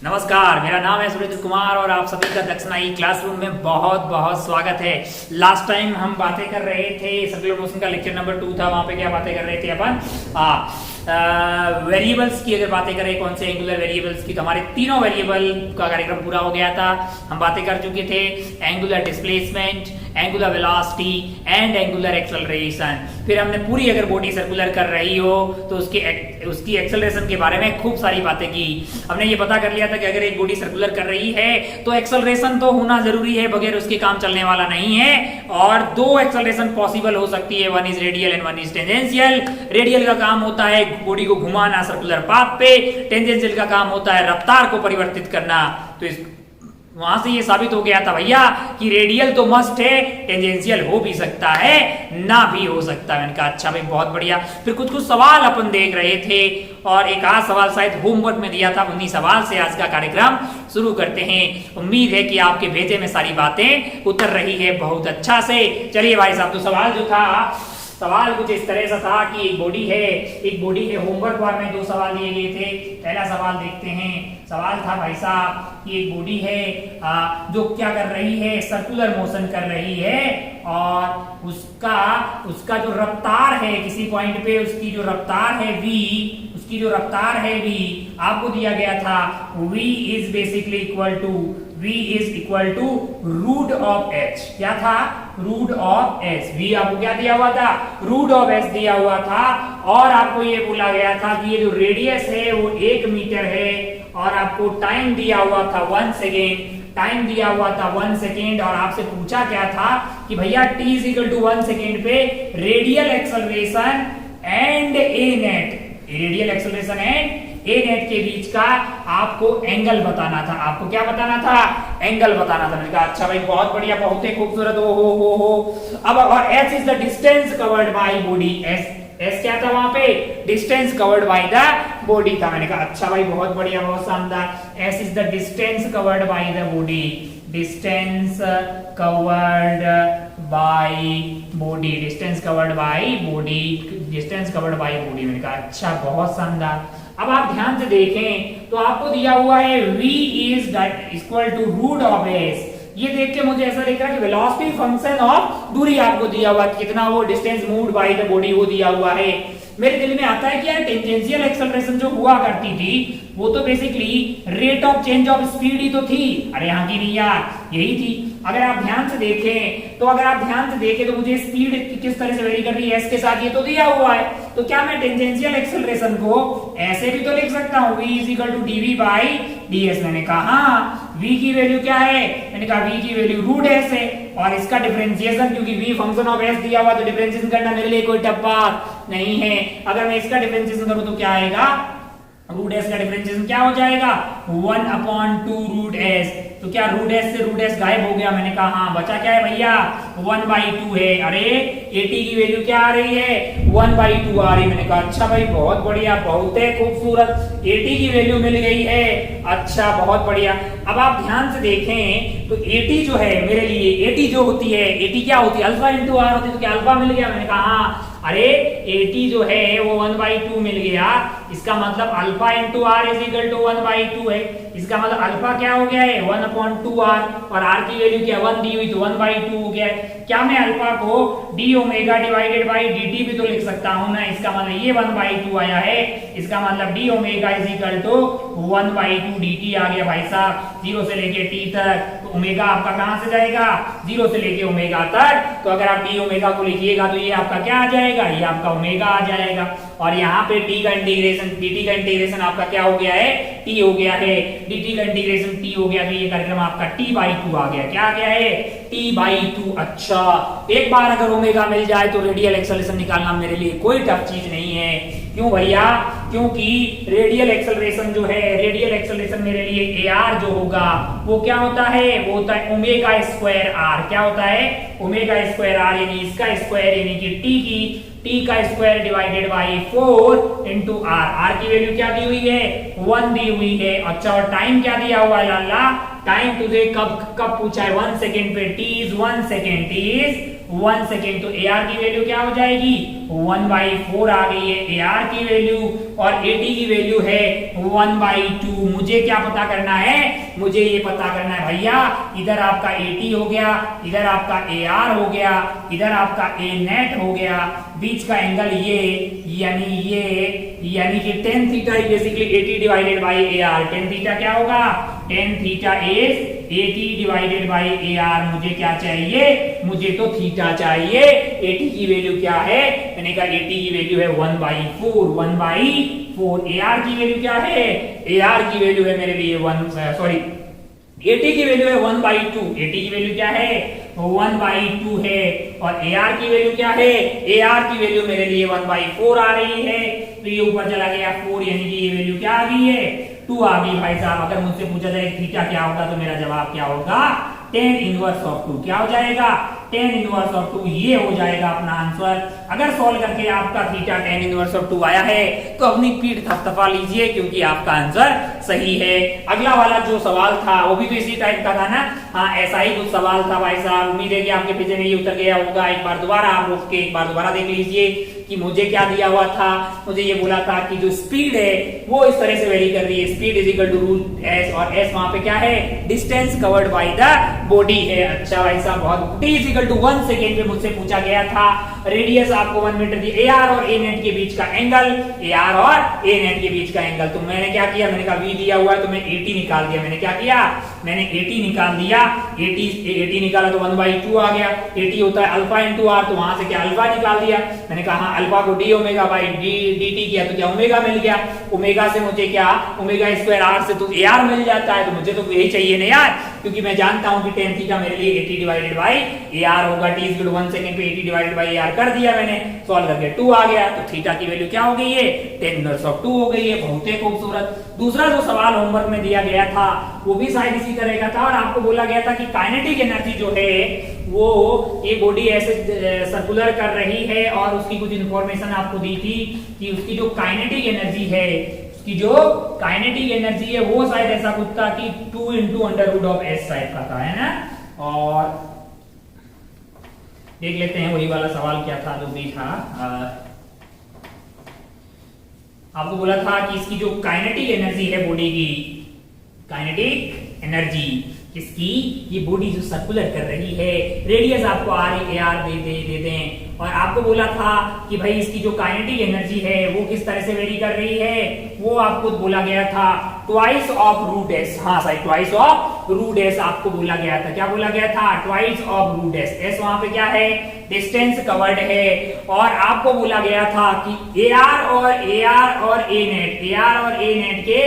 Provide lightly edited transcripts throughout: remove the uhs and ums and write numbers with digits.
नमस्कार, मेरा नाम है सुरेंद्र कुमार और आप सभी का दक्षिणा ई क्लासरूम में बहुत बहुत स्वागत है। लास्ट टाइम हम बातें कर रहे थे, सर्कुलर मोशन का लेक्चर नंबर 2 था। वहां पे क्या बातें कर रहे थे अपन? वेरिएबल्स की अगर बातें करें, कौन से एंगुलर वेरिएबल्स की, तो हमारे तीनों वेरिएबल का कार्यक्रम पूरा हो गया था। हम बातें कर चुके थे angular displacement, angular velocity and angular acceleration. फिर हमने पूरी अगर बॉडी सर्कुलर कर रही हो तो उसकी एक्सेलरेशन के बारे में खूब सारी बातें की। हमने ये पता कर लिया था कि अगर एक बॉडी सर्कुलर कर रही है तो एक्सेलरेशन तो होना जरूरी है, बगैर उसके काम चलने वाला नहीं है। और दो एक्सेलरेशन पॉसिबल हो सकती है, one is radial and one is tangential. Radial का काम होता है बॉडी को घुमाना सर्कुलर पाथ पे, टेंजेंशियल का काम होता है रफ्तार को परिवर्तित करना। तो इस वहां से ये साबित हो गया था भैया कि रेडियल तो मस्ट है, टेंजेंशियल हो भी सकता है, ना भी हो सकता है। मैंने कहा अच्छा भाई, बहुत बढ़िया। फिर कुछ सवाल अपन देख रहे थे और एक आध सवाल शायद होमवर्क में दिया था। उन्हीं सवाल से आज का कार्यक्रम शुरू करते हैं। उम्मीद है कि आपके भेजे में सारी बातें उतर रही है बहुत अच्छा से। चलिए भाई साहब, तो सवाल जो था, सवाल कुछ इस तरह से था कि एक बॉडी है, होमवर्क वार में 2 सवाल दिए गए थे। पहला सवाल देखते हैं। सवाल था भाई साहब कि एक बॉडी है जो क्या कर रही है, सर्कुलर मोशन कर रही है और उसका जो रफ्तार है किसी पॉइंट पे, उसकी जो रफ्तार है v, आपको दिया गया था v is equal to root of h। क्या था? Root of h। v आपको क्या दिया हुआ था? रूट ऑफ h दिया हुआ था। और आपको ये बोला गया था कि ये जो रेडियस है वो 1 मीटर है और आपको टाइम दिया हुआ था 1 सेकेंड। और आपसे पूछा क्या था कि भैया t is equal to 1 second पे radial acceleration and A net के बीच का आपको एंगल बताना था। आपको क्या बताना था? एंगल बताना था। मैंने कहा अच्छा भाई, बहुत बढ़िया, बहुत ही खूबसूरत। हो अब और h is the distance covered by body. S क्या था वहां पे? Distance covered by the body था। मैंने कहा अच्छा भाई, बहुत बढ़िया, बहुत शानदार। S is the distance covered by the body, distance covered by body. मैंने कहा अच्छा, बहुत शानदार। अब आप ध्यान से देखें तो आपको दिया हुआ है v is equal to root of s। ये देख के मुझे ऐसा दिख रहा है कि वेलोसिटी फंक्शन ऑफ दूरी आपको दिया हुआ है, कितना वो distance moved by the body वो दिया हुआ है। मेरे दिल में आता है कि यार टेंजेंशियल एक्सेलरेशन जो हुआ करती थी वो तो basically rate of change of speed ही तो थी। अरे यहाँ की नहीं यार, यही थी। अगर आप ध्यान से देखें तो मुझे स्पीड किस तरह से वेरी कर रही है s के साथ, ये तो दिया हुआ है। तो क्या मैं टेंजेंशियल एक्सेलरेशन को ऐसे भी तो लिख सकता हूँ, v is equal to dv by ds। मैंने कहा हाँ, v की वैल्यू क्या है? मैंने कहा v की वैल्यू रूट s है और इसका डिफरेंशिएशन, क्योंकि v फंक्शन ऑफ s दिया हुआ तो डिफरेंशिएशन करना मेरे लिए कोई टफ बात नहीं है। अगर मैं इसका डिफरेंशिएशन करूं तो क्या आएगा? रूट s का डिफरेंशिएशन क्या हो जाएगा? 1/2 रूट s। तो क्या रूट s से रूट s गायब हो गया? मैंने कहा हाँ, बचा क्या है भैया? 1/2 है। अरे at की वैल्यू क्या आ रही है? 1/2 आ रही। मैंने कहा अच्छा भाई, बहुत बढ़िया, बहुत है खूबसूरत, at की वैल्यू मिल गई है। अच्छा, बहुत बढ़िया। अब आप ध्यान से देखें तो at जो है मेरे लिए, at जो होती है, at क्या होती है? अल्फा इंटू आर होती है। तो क्या अल्फा मिल गया? मैंने कहा हाँ। अरे at जो है वो 1/2 मिल गया, इसका मतलब alpha into r is equal to 1/2 है। इसका मतलब अल्फा क्या हो गया है? 1/2r और r की वैल्यू क्या? 1 दी हुई तो 1/2 हो गया है। क्या मैं अल्फा को d omega divided by dt भी तो लिख सकता हूं ना? इसका मतलब ये 1/2 आया है, इसका मतलब d omega is equal to 1/2 dt आ गया भाई साहब। 0 से लेके t तक, तो ओमेगा आपका कहां से जाएगा? 0 से लेके ओमेगा तक। तो अगर आप d ओमेगा को लिखिएगा तो ये आपका क्या आ जाएगा? ये आपका ओमेगा आ जाएगा। और यहाँ पे dt का इंटीग्रेशन आपका क्या हो गया है? t हो गया है। dt का इंटीग्रेशन t हो गया तो ये कार्यक्रम आपका t/2 आ गया। क्या आ गया है? t/2। अच्छा, एक बार अगर ओमेगा मिल जाए तो रेडियल एक्सेलरेशन निकालना मेरे लिए कोई टफ चीज नहीं है। क्यों भैया? क्योंकि रेडियल एक्सेलरेशन मेरे लिए ar जो होगा वो क्या होता है? वो होता है ओमेगा स्क्वायर r। क्या होता है? ओमेगा स्क्वायर r, यानी इसका स्क्वायर, यानी कि t का square divided by 4 into r। r की वैल्यू क्या दी हुई है? 1 दी हुई है। अच्छा, और टाइम क्या दिया हुआ है लाला? टाइम तुझे कब पूछा है? 1 सेकेंड पे। t is 1 second, 1 second. तो AR की वैल्यू क्या हो जाएगी 1/4 आ गई है AR की वैल्यू, और AT की वैल्यू है 1/2। मुझे क्या पता करना है, मुझे ये पता करना है भैया, इधर आपका AT हो गया, इधर आपका AR हो गया, इधर आपका A नेट हो गया, बीच का एंगल ये यानी कि tan theta is basically AT divided by AR। tan theta क्या होगा, tan theta is AT divided by AR। मुझे क्या चाहिए, मुझे तो थीटा चाहिए। AT की वैल्यू क्या है, मैंने कहा AT की वैल्यू है 1/4। AR की वैल्यू क्या है, AR की वैल्यू है मेरे लिए AT की वैल्यू है 1/2। AT की वैल्यू क्या है 1/2 है, और AR की वैल्यू क्या है, AR की वैल्यू मेरे लिए 1/4 आ रही है। तो ये ऊपर चला गया 4, यानी कि ये वैल्यू क्या आ गई है 2 आ गई। भाई साहब अगर मुझसे पूछा जाए थीटा क्या होगा, तो मेरा जवाब क्या होगा tan इनवर्स ऑफ 2। क्या हो जाएगा tan इनवर्स ऑफ 2, ये हो जाएगा अपना आंसर। अगर सॉल्व करके आपका थीटा tan इनवर्स ऑफ 2 आया है तो अपनी पीठ थपथपा लीजिए, क्योंकि आपका आंसर सही है। अगला वाला जो सवाल था वो भी तो इसी टाइप का था ना, हाँ ऐसा ही कुछ सवाल था भाई साहब। उम्मीद है कि आपके पीछे में ये उतर गया होगा। एक बार दोबारा आप रुक के एक बार दोबारा देख लीजिए कि मुझे क्या दिया हुआ था। मुझे ये बोला था कि जो स्पीड है वो इस तरह से वेरी कर रही है, speed is equal to root s, और s वहां पे क्या है, distance covered by the body है। अच्छा भाई साहब बहुत, t is equal to 1 second पे मुझसे पूछा गया था। रेडियस आपको 1 मीटर दी, AR और A नेट के बीच का एंगल, AR और A नेट के बीच का एंगल। तो मैंने क्या किया, मैंने कहा V दिया हुआ है तो मैं AT निकाल दिया। मैंने क्या किया, मैंने AT निकाल दिया। AT निकाला तो 1/2 आ गया। AT होता है अल्फा इंटू आर, तो वहां से क्या अल्फा निकाल दिया। मैंने कहा हाँ अल्फा को d ओमेगा बाई dt किया तो क्या ओमेगा मिल गया। ओमेगा से मुझे क्या, ओमेगा स्क्वायर r से तो AR मिल जाता है, तो मुझे तो यही चाहिए ना यार, क्योंकि मैं जानता हूं कि tan थीटा मेरे लिए AT डिवाइडेड बाई AR होगा। t is equal to 1 second पे AT डिवाइडेड बाई AR कर दिया मैंने, सॉल्व करके 2 आ गया। तो थीटा की वैल्यू क्या हो गई है, tan इनवर्स ऑफ 2 हो गई है। बहुत ही खूबसूरत। दूसरा जो सवाल होमवर्क में दिया गया था वो भी शायद इसी तरह का था, और आपको बोला गया था कि काइनेटिक एनर्जी जो है वो ये बॉडी ऐसे सर्कुलर कर रही है, और उसकी कुछ इंफॉर्मेशन आपको दी थी कि उसकी जो काइनेटिक एनर्जी है, उसकी जो काइनेटिक एनर्जी है वो शायद ऐसा कुछ था कि 2 × √s टाइप का था, है ना। और देख लेते हैं वही वाला सवाल क्या था जो भी था। आपको बोला था कि इसकी जो काइनेटिक एनर्जी है बॉडी की, काइनेटिक एनर्जी किसकी, ये बॉडी जो सर्कुलर कर रही है, रेडियस आपको AR दे दें, और आपको बोला था कि भाई इसकी जो काइनेटिक एनर्जी है वो किस तरह से वेरी कर रही है, वो आपको बोला गया था ट्वाइस ऑफ रूट s। हाँ सही, ट्वाइस ऑफ रूट s आपको बोला गया था। क्या बोला गया था, twice of root s। s वहां पे क्या है, डिस्टेंस कवर्ड है, और आपको बोला गया था कि AR और A नेट के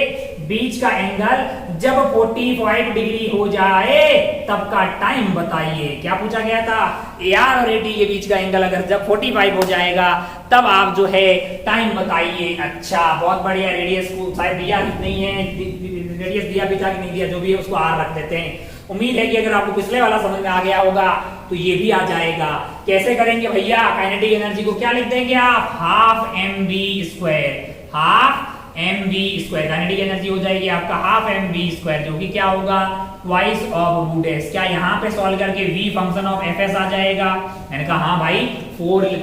बीच का एंगल जब 45 डिग्री हो जाए तब का टाइम बताइए। क्या पूछा गया था, AR और AT के बीच का एंगल अगर जब 45 हो जाएगा तब आप जो है टाइम बताइए। अच्छा बहुत बढ़िया। रेडियस को शायद दिया नहीं है, रेडियस दिया भी था कि नहीं दिया, जो भी है उसको R रख देते हैं। उम्मीद है कि अगर आपको पिछले वाला समझ में आ गया होगा तो ये भी आ जाएगा। कैसे करेंगे भैया, काइनेटिक एनर्जी को क्या लिख देंगे आप, half mv square. Kinetic energy हो जाएगी आपका हाफ mv स्क्वायर, जो कि क्या होगा ट्वाइस ऑफ रूट s। क्या यहाँ पे सॉल्व करके v फंक्शन ऑफ fs आ जाएगा। मैंने कहा हाँ भाई 4 ×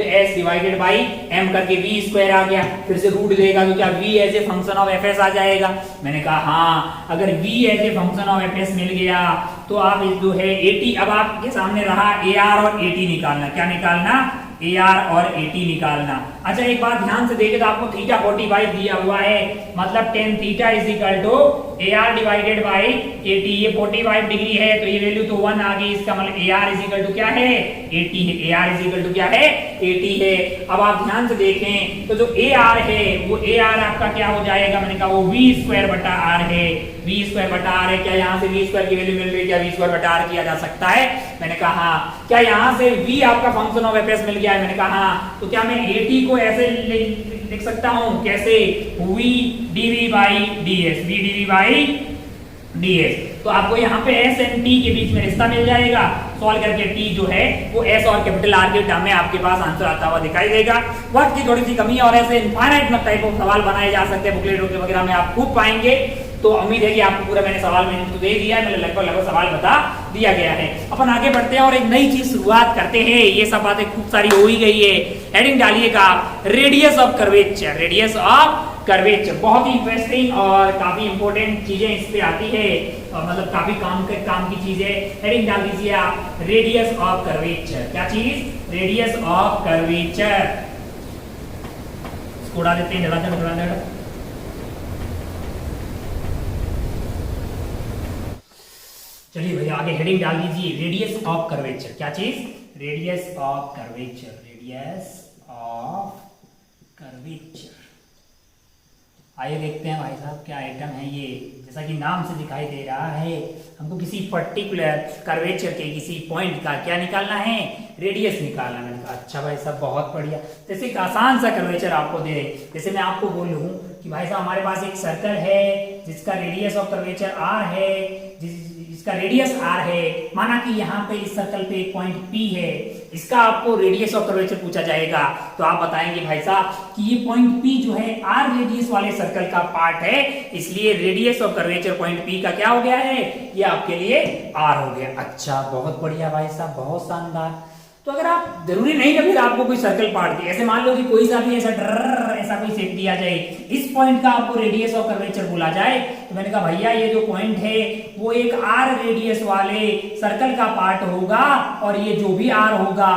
√s डिवाइडेड बाई m करके v स्क्वायर आ गया, फिर से रूट देगा तो क्या v as a function of fs आ जाएगा। मैंने कहा हाँ अगर v as a function of fs मिल गया तो आप जो है AT, अब आपके सामने रहा AR और AT निकालना। क्या निकालना, AR और AT निकालना। अच्छा एक बात ध्यान से देखें तो आपको थीटा 45 दिया हुआ है, मतलब tan theta is equal to AR divided by AT। ये 45 डिग्री है तो ये वैल्यू तो 1 आ गई, इसका मतलब AR इज इक्वल टू क्या है, AT है। AR इज इक्वल टू क्या है, AT है। अब आप ध्यान से देखें तो जो AR है वो AR आपका क्या हो जाएगा, मैंने कहा वो v²/r है। v²/r है। क्या यहाँ से v² की वैल्यू मिल रही है, क्या v²/r किया जा सकता है। मैंने कहा हाँ। क्या यहाँ से v आपका फंक्शन ऑफ fs मिल गया है, मैंने कहा हाँ। तो क्या मैं AT को ऐसे लिख सकता हूँ, कैसे, v dv बाई ds। तो आपको यहाँ पे s एंड t के बीच में रिश्ता मिल जाएगा। सॉल्व करके t जो है वो s और कैपिटल R के टर्म में आपके पास आंसर आता हुआ दिखाई देगा। वक्त की थोड़ी सी कमी है और ऐसे इनफाइनाइट टाइप ऑफ सवाल बनाए जा सकते हैं, बुकलेट वगैरह में आप खूब पाएंगे। तो उम्मीद है कि आपको पूरा मैंने सवाल मैंने तो दे दिया है, मैंने लगभग सवाल बता दिया गया है। अपन आगे बढ़ते हैं और एक नई चीज शुरुआत करते हैं। ये सब बातें खूब सारी हो ही गई है। हेडिंग डालिएगा radius of curvature. Radius of curvature बहुत ही इंटरेस्टिंग और काफी इंपॉर्टेंट चीजें इस पे आती है, मतलब काफी काम की चीज है। हेडिंग डाल दीजिए आप रेडियस ऑफ कर्वेचर। क्या चीज? Radius of curvature. इसको उड़ा देते हैं, धड़ाधड़। चलिए भैया आगे हेडिंग डाल दीजिए रेडियस ऑफ कर्वेचर। क्या चीज? Radius of curvature. Radius of curvature. आइए देखते हैं भाई साहब क्या आइटम है ये। जैसा कि नाम से दिखाई दे रहा है, हमको किसी पर्टिकुलर कर्वेचर के किसी पॉइंट का क्या निकालना है? रेडियस निकालना। मैंने कहा अच्छा भाई साहब बहुत बढ़िया। जैसे एक आसान सा कर्वेचर आपको दे, जैसे मैं आपको बोलूं कि भाई साहब हमारे पास एक सर्कल है जिसका रेडियस ऑफ कर्वेचर r है, जिसका रेडियस r है। माना कि यहाँ पे इस सर्कल पे एक पॉइंट P है, इसका आपको रेडियस ऑफ कर्वेचर पूछा जाएगा, तो आप बताएंगे भाई साहब कि ये पॉइंट P जो है r रेडियस वाले सर्कल का पार्ट है, इसलिए radius of curvature point P का क्या हो गया है? ये आपके लिए r हो गया। अच्छा बहुत बढ़िया भाई साहब, बहुत शानदार। तो अगर आप जरूरी नहीं ना फिर आपको कोई सर्कल पार्ट दिया, ऐसे मान लो कि कोई सा भी ऐसा कोई शेप दिया जाए, इस पॉइंट का आपको रेडियस ऑफ कर्वेचर बोला जाए, तो मैंने कहा भैया ये जो पॉइंट है वो एक r रेडियस वाले सर्कल का पार्ट होगा, और ये जो भी r होगा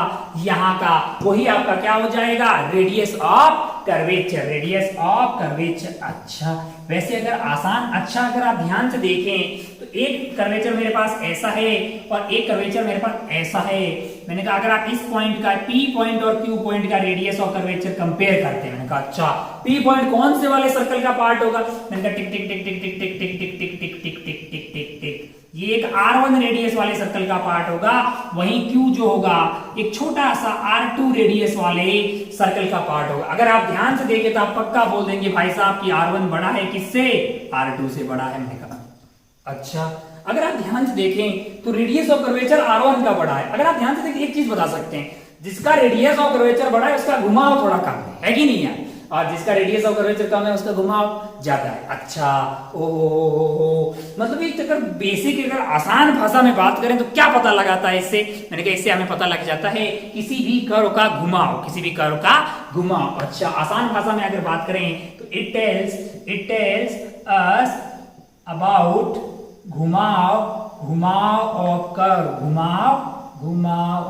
यहाँ का वही आपका क्या हो जाएगा? Radius of curvature. Radius of curvature. अच्छा वैसे अगर आसान, अच्छा अगर आप ध्यान से देखें तो एक कर्वेचर मेरे पास ऐसा है और एक कर्वेचर मेरे पास ऐसा है। मैंने कहा अगर आप इस पॉइंट का P पॉइंट और Q पॉइंट का रेडियस ऑफ कर्वेचर कंपेयर करते हैं, मैंने कहा अच्छा P पॉइंट कौन से वाले सर्कल का पार्ट होगा? मैंने कहा टिक टिक टिक टिक टिक टिक टिक टिक टिक टिक टिक टिक टिक टिक टिक, ये एक R1 रेडियस वाले सर्कल का पार्ट होगा, वहीं Q जो होगा एक छोटा सा R2 रेडियस वाले सर्कल का पार्ट होगा। अगर आप ध्यान से देखें तो आप पक्का बोल देंगे भाई साहब कि R1 बड़ा है किससे? R2 से बड़ा है। मैंने कहा अच्छा अगर आप ध्यान से देखें तो रेडियस ऑफ कर्वेचर R1 का बड़ा है। अगर आप ध्यान से देखें एक चीज बता सकते हैं, जिसका रेडियस ऑफ कर्वेचर बड़ा है उसका घुमाव थोड़ा कम है कि नहीं है? और जिसका रेडियस ऑफ कर्वेचर कम है उसका घुमाव ज्यादा है। अच्छा ओ मतलब एक अगर बेसिक अगर आसान भाषा में बात करें तो क्या पता लगाता है इससे? मैंने कहा इससे हमें पता लग जाता है किसी भी कर्व का घुमाव, किसी भी कर्व का घुमाव। अच्छा आसान भाषा में अगर बात करें तो इट टेल्स अस अबाउट घुमाव ऑफ कर्व। घुमाव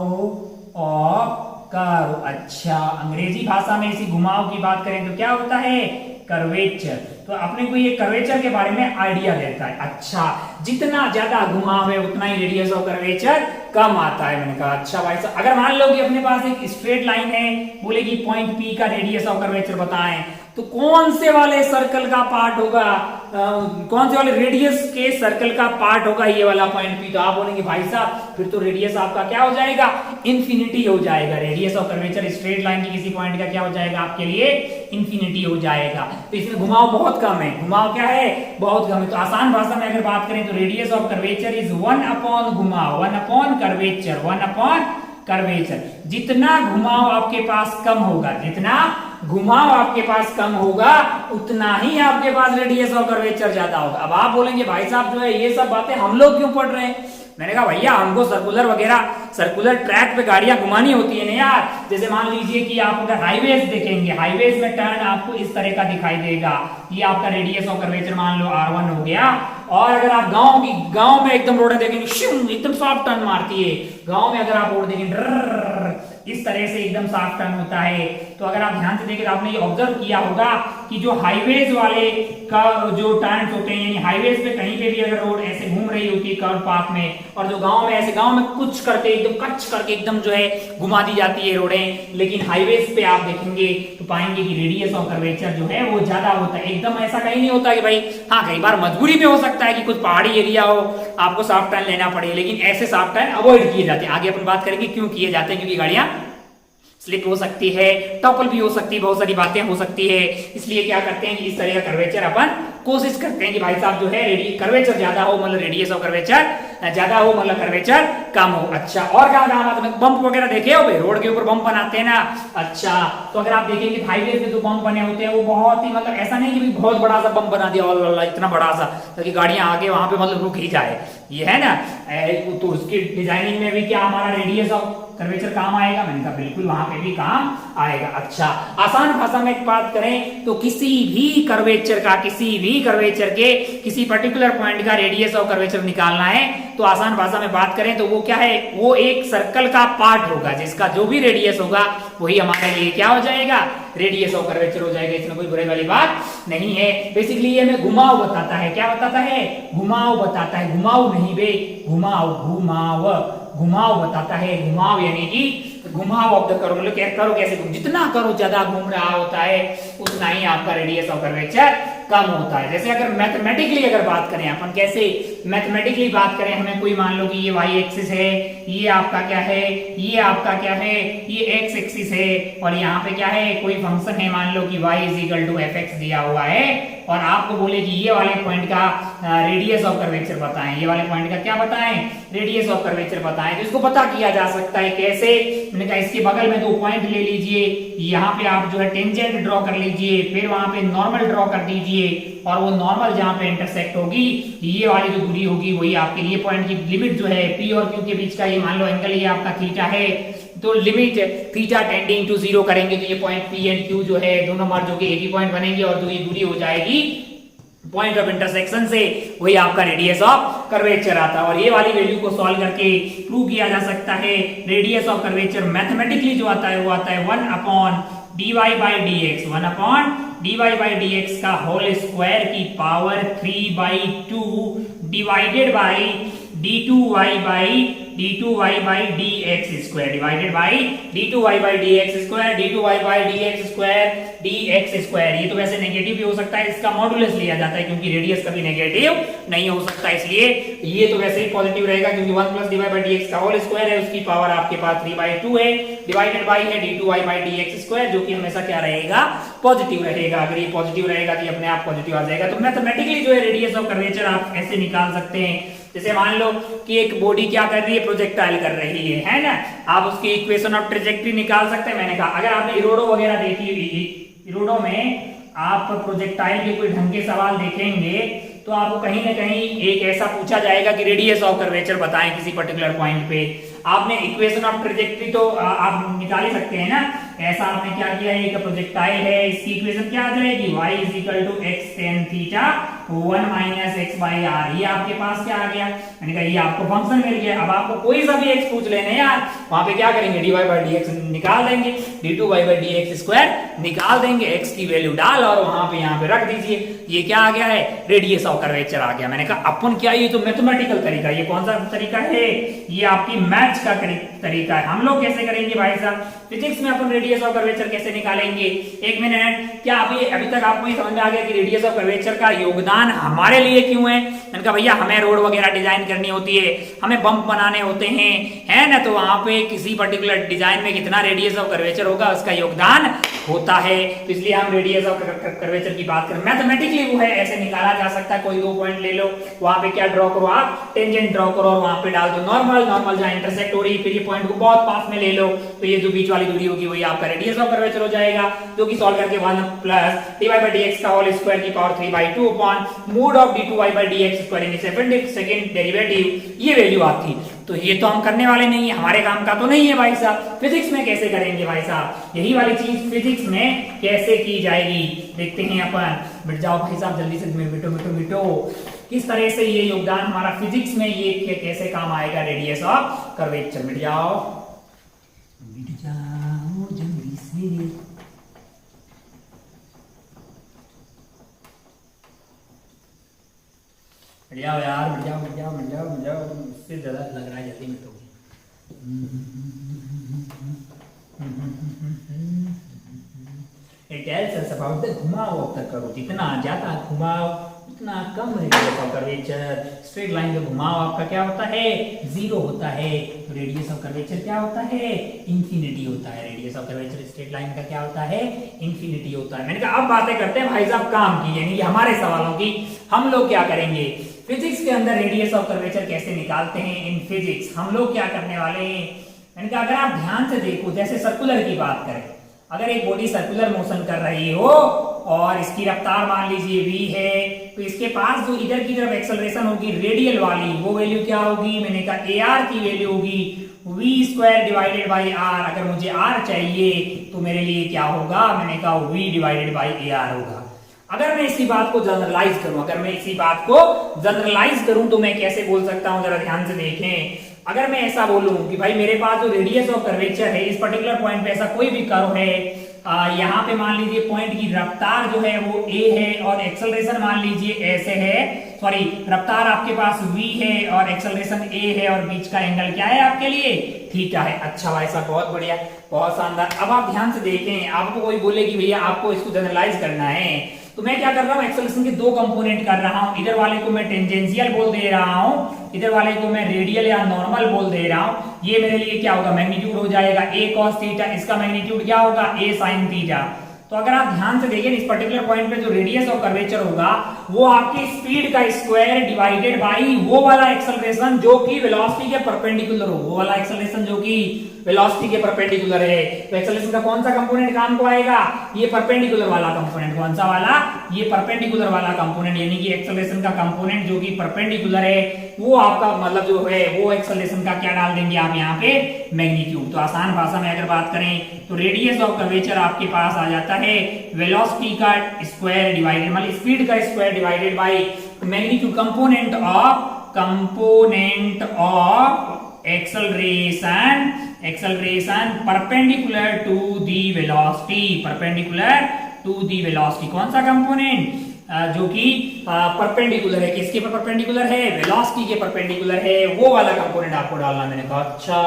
ऑफ कर्व। अच्छा अंग्रेजी भाषा में इसी घुमाव की बात करें तो क्या होता है? कर्वेचर। तो अपने को ये कर्वेचर के बारे में आइडिया देता है। अच्छा जितना ज्यादा घुमाव है उतना ही रेडियस ऑफ कर्वेचर कम आता है। मैंने कहा अच्छा भाई साहब अगर मान लो कि अपने पास एक स्ट्रेट लाइन है, बोले कि पॉइंट P का रेडियस ऑफ कर्वेचर बताएं, तो कौन से वाले सर्कल का पार्ट होगा, कौन से वाले रेडियस के सर्कल का पार्ट होगा ये वाला पॉइंट P? तो आप बोलेंगे भाई साहब फिर तो रेडियस आपका क्या हो जाएगा? इंफिनिटी हो जाएगा। Radius of curvature straight line की किसी पॉइंट का क्या हो जाएगा आपके लिए? इंफिनिटी हो जाएगा। तो इसमें घुमाव बहुत कम है। घुमाव क्या है? बहुत कम है। तो आसान भाषा में अगर बात करें तो radius of curvature is 1 upon घुमाव, 1 अपॉन कर्वेचर, 1 अपॉन कर्वेचर। जितना घुमाव आपके पास कम होगा, जितना घुमाव आपके पास कम होगा उतना ही आपके पास रेडियस ऑफ कर्वेचर ज्यादा होगा। अब आप बोलेंगे भाई साहब जो है ये सब बातें हम लोग क्यों पढ़ रहे हैं? मैंने कहा भैया हमको सर्कुलर ट्रैक पे गाड़ियां घुमानी होती है ना यार। जैसे मान लीजिए कि आप अगर हाईवेज देखेंगे, हाईवेज में टर्न आपको इस तरह का दिखाई देगा, ये आपका रेडियस ऑफ कर्वेचर मान लो R1 हो गया। और अगर आप गांव में एकदम रोड देखेंगे एकदम सॉफ्ट टर्न मारती है, गांव में अगर आप रोड देखेंगे इस तरह से एकदम साफ टर्न होता है। तो अगर आप ध्यान से देखें तो आपने ये ऑब्जर्व किया होगा कि जो हाईवेज वाले का जो टर्न्स होते हैं, यानी हाईवेज पे कहीं पे भी अगर रोड ऐसे घूम रही होती है कर्व पाथ में, और जो गांव में ऐसे गांव में कुछ करके एकदम कच करके एकदम जो है घुमा दी जाती है रोडें, लेकिन हाईवेज पे आप देखेंगे तो पाएंगे कि रेडियस ऑफ कर्वेचर जो है वो ज्यादा होता है। एकदम ऐसा कहीं नहीं होता कि भाई हाँ कई बार मजबूरी में हो सकता है कि कुछ पहाड़ी एरिया हो आपको सॉफ्ट टर्न लेना पड़े, लेकिन ऐसे सॉफ्ट टर्न अवॉइड किए जाते हैं। आगे अपन बात करेंगे क्यों किए जाते हैं, क्योंकि गाड़ियां स्लिप हो सकती है, टॉपल भी हो सकती है, बहुत सारी बातें हो सकती है, इसलिए क्या करते हैं कि इस तरह का कर्वेचर अपन कोशिश करते हैं कि भाई साहब जो है कर्वेचर ज्यादा हो, मतलब रेडियस ऑफ कर्वेचर ज्यादा हो, मतलब कर्वेचर कम हो। अच्छा, और क्या कहा आपने, बम्प वगैरह देखे हो भाई, रोड के ऊपर बम्प बनाते हैं ना। अच्छा, तो अगर आप देखेंगे हाईवे पे जो बम्प बने होते हैं वो बहुत ही, मतलब ऐसा नहीं कि बहुत बड़ा सा बम्प बना दिया इतना बड़ा सा ताकि गाड़ियां आगे वहां पे मतलब रुक ही जाए, ये है ना। तो उसकी डिजाइनिंग में भी क्या हमारा रेडियस ऑफ कर्वेचर काम आएगा, मैंने कहा बिल्कुल वहां पे भी काम आएगा। अच्छा, आसान भाषा में एक बात करें तो किसी भी कर्वेचर के किसी पर्टिकुलर पॉइंट का रेडियस ऑफ कर्वेचर निकालना है तो आसान भाषा में बात करें तो वो क्या है, वो एक सर्कल का पार्ट होगा जिसका जो भी रेडियस होगा वही हमारे लिए क्या हो जाएगा, रेडियस ऑफ कर्वेचर हो जाएगा। इसमें कोई बुराई वाली बात नहीं है। बेसिकली ये हमें घुमाव बताता है, क्या बताता है, घुमाव बताता है, घुमाव नहीं बे, घुमाव बताता है। घुमाव यानी कि घुमाव ऑफ द कर्व, मतलब करो कैसे, जितना करो ज्यादा घूम रहा होता है उतना ही आपका रेडियस ऑफ कर्वेचर कम होता है। जैसे अगर मैथमेटिकली अगर बात करें अपन, कैसे मैथमेटिकली बात करें, हमें कोई मान लो कि ये y एक्सिस है, ये आपका क्या है, ये आपका क्या है, ये x एक्सिस है, और यहाँ पे क्या है, कोई फंक्शन है, मान लो कि y is equal to fx दिया हुआ है, और आपको बोले कि ये वाले पॉइंट का रेडियस ऑफ कर्वेचर बताएं, ये वाले पॉइंट का क्या बताएं, रेडियस ऑफ कर्वेचर बताएं। तो इसको पता किया जा सकता है कैसे, मैंने कहा इसके बगल में 2 पॉइंट ले लीजिए, यहाँ पे आप जो है टेंजेंट ड्रॉ कर लीजिए, फिर वहां पे नॉर्मल ड्रॉ कर दीजिए, और वो नॉर्मल जहां पे इंटरसेक्ट होगी ये वाली जो दूरी होगी वही आपके लिए पॉइंट की लिमिट जो है P और Q के बीच का, ये मान लो एंगल ये आपका थीटा है, तो लिमिट थीटा टेंडिंग टू 0 करेंगे तो ये पॉइंट P एंड Q जो है दोनों मार्क जो कि एक ही पॉइंट बनेंगे, और जो ये दूरी हो जाएगी पॉइंट ऑफ इंटरसेक्शन से वही आपका रेडियस ऑफ कर्वेचर आता है। और ये वाली वैल्यू को सॉल्व करके प्रूव किया जा सकता है। रेडियस ऑफ कर्वेचर मैथमेटिकली जो आता है वो आता है 1 upon dy by dx, 1 upon dy by dx का होल स्क्वायर की power 3/2 divided by d2y by dx square, divided by d2y by dx square, d2y by dx square, dx square. ये तो वैसे नेगेटिव भी हो सकता है, इसका मॉडुलस लिया जाता है क्योंकि रेडियस कभी नेगेटिव नहीं हो सकता, इसलिए ये तो वैसे ही पॉजिटिव रहेगा क्योंकि 1 प्लस dy by dx का होल स्क्वायर है, उसकी पावर आपके पास 3/2 है, डिवाइडेड बाई है d2y by dx स्क्वायर, जो कि हमेशा क्या रहेगा, पॉजिटिव रहेगा। अगर ये पॉजिटिव रहेगा तो ये अपने आप पॉजिटिव आ जाएगा। तो मैथमेटिकली जो है रेडियस ऑफ कर्वेचर आप ऐसे निकाल सकते हैं, जैसे मान लो कि एक बॉडी क्या कर रही है, प्रोजेक्टाइल कर रही है ना, आप उसकी इक्वेशन ऑफ ट्रेजेक्टरी निकाल सकते हैं। मैंने कहा अगर आपने इरोडो वगैरह देखी हुई, इरोडो में आप प्रोजेक्टाइल के कोई ढंग के सवाल देखेंगे तो आपको कहीं ना कहीं एक ऐसा पूछा जाएगा कि रेडियस ऑफ कर्वेचर बताएं किसी पर्टिकुलर पॉइंट पे। आपने इक्वेशन ऑफ ट्रेजेक्टरी तो आप निकाल ही सकते हैं ना, ऐसा आपने क्या किया, एक प्रोजेक्टाइल है, इसकी इक्वेशन क्या आ जाएगी, y is equal to x tan theta 1 minus x by r. ये आपके पास क्या आ गया, मैंने कहा ये आपको फंक्शन मिल गया। अब आपको कोई सा भी x पूछ लेने यार, वहां पे क्या करेंगे, dy by dx निकाल देंगे, d2y by dx स्क्वायर निकाल देंगे, x की वैल्यू डाल और वहां पे यहाँ पे रख दीजिए, ये क्या आ गया है, रेडियस ऑफ कर्वेचर आ गया। मैंने कहा अपन क्या, ये तो मैथमेटिकल तरीका, ये कौन सा तरीका है, ये आपकी मैथ्स का तरीका है। हम लोग कैसे करेंगे भाई साहब, फिजिक्स में अपन रेडियस ऑफ कर्वेचर कैसे निकालेंगे। एक मिनट, क्या अभी तक आपको ये समझ में आ गया कि रेडियस ऑफ कर्वेचर का योगदान हमारे लिए क्यों है। मैंने कहा भैया हमें रोड वगैरह डिजाइन करनी होती है, हमें बम्प बनाने होते हैं, है ना, तो वहां पे किसी पर्टिकुलर डिजाइन में कितना रेडियस ऑफ कर्वेचर होगा उसका योगदान होता है, तो इसलिए हम रेडियस ऑफ कर्वेचर की बात करें। मैथमेटिकली वो है, ऐसे निकाला जा सकता है। कोई 2 पॉइंट ले लो, वहां पे क्या ड्रॉ करो, आप टेंजेंट ड्रॉ करो और वहां पे डाल दो नॉर्मल जहां इंटरसेक्ट हो रही है, फिर ये पॉइंट को बहुत पास में ले लो, तो ये जो बीच वाली दूरी होगी वही आपका रेडियस ऑफ कर्वेचर हो जाएगा, जो कि सॉल्व करके 1 प्लस dy by dx का होल स्क्वायर की power 3/2 upon mode of d2y by dx square in second derivative, ये वैल्यू आती। तो ये तो हम करने वाले नहीं है, हमारे काम का तो नहीं है भाई साहब। फिजिक्स में कैसे करेंगे भाई साहब, यही वाली चीज फिजिक्स में कैसे की जाएगी देखते हैं अपन। मिट जाओ भाई साहब जल्दी से, मिटो किस तरह से ये योगदान हमारा फिजिक्स में ये कैसे काम आएगा, रेडियस ऑफ कर्वेचर। मिट जाओ जल्दी से, बढ़िया यार, मिट जाओ, उससे ज्यादा लग रहा है जल्दी मिटोगे। It tells us about the घुमाव ऑफ द कर्व, जितना ज्यादा घुमाव उतना कम radius of curvature. Straight line का घुमाव आपका क्या होता है, 0 होता है, तो रेडियस ऑफ कर्वेचर क्या होता है, इंफिनिटी होता है। Radius of curvature straight line का क्या होता है, इंफिनिटी होता है। मैंने कहा अब बातें करते हैं भाई साहब काम की, यानी कि हमारे सवालों की। हम लोग क्या करेंगे, फिजिक्स के अंदर रेडियस ऑफ कर्वेचर कैसे निकालते हैं। इन फिजिक्स हम लोग क्या करने वाले हैं, मैंने कहा अगर आप ध्यान से देखो, जैसे सर्कुलर की बात करें, अगर एक बॉडी सर्कुलर मोशन कर रही हो और इसकी रफ्तार मान लीजिए v है, तो इसके पास जो इधर की तरफ एक्सेलरेशन होगी रेडियल वाली, वो वैल्यू क्या होगी, मैंने कहा ar की वैल्यू होगी v² डिवाइडेड बाई r। अगर मुझे r चाहिए तो मेरे लिए क्या होगा, मैंने कहा v डिवाइडेड बाई ar होगा। अगर मैं इसी बात को जनरलाइज करूं, तो मैं कैसे बोल सकता हूं, जरा ध्यान से देखें। अगर मैं ऐसा बोलूं कि भाई मेरे पास जो रेडियस ऑफ कर्वेचर है, इस पर्टिकुलर पॉइंट पे ऐसा कोई भी कर्व है, यहाँ पे मान लीजिए पॉइंट की रफ्तार जो है वो a है और एक्सेलरेशन मान लीजिए ऐसे है, सॉरी रफ्तार आपके पास v है और एक्सेलरेशन a है और बीच का एंगल क्या है आपके लिए, थीटा है। अच्छा भाई साहब बहुत बढ़िया, बहुत शानदार। अब आप ध्यान से देखें, आपको कोई बोले कि भैया आपको इसको जनरलाइज करना है, तो मैं क्या कर रहा हूं, एक्सेलरेशन के दो कंपोनेंट कर रहा हूं। इधर वाले को मैं टेंजेंशियल बोल दे रहा हूं, इधर वाले को मैं रेडियल या नॉर्मल बोल दे रहा हूं। ये मेरे लिए क्या होगा, मैग्नीट्यूड हो जाएगा a cos थीटा, इसका मैग्नीट्यूड क्या होगा, a sin थीटा। तो अगर आप ध्यान से देखें, इस पर्टिकुलर पॉइंट पे जो रेडियस ऑफ कर्वेचर होगा वो आपकी स्पीड का स्क्वायर डिवाइडेड बाई वो वाला एक्सेलरेशन जो कि वेलोसिटी के परपेंडिकुलर हो, वो वाला एक्सेलरेशन जो कि वेलोसिटी के परपेंडिकुलर है। तो एक्सेलरेशन का कौन सा कंपोनेंट काम को आएगा, ये परपेंडिकुलर वाला कंपोनेंट। कौन सा वाला, ये परपेंडिकुलर वाला कंपोनेंट, यानी कि एक्सेलरेशन का कंपोनेंट जो कि परपेंडिकुलर है, वो आपका मतलब जो है वो एक्सेलरेशन का क्या डाल देंगे आप यहाँ पे, मैग्नीट्यूड। तो आसान भाषा में अगर बात करें तो रेडियस ऑफ कर्वेचर आपके पास आ जाता है वेलोसिटी का स्क्वायर डिवाइडेड, मतलब स्पीड का square divided by magnitude, component of acceleration perpendicular to the velocity, कौन सा कंपोनेंट, जो कि परपेंडिकुलर है, किसके परपेंडिकुलर है, वेलोसिटी के परपेंडिकुलर है, वो वाला कंपोनेंट आपको डालना। मैंने कहा अच्छा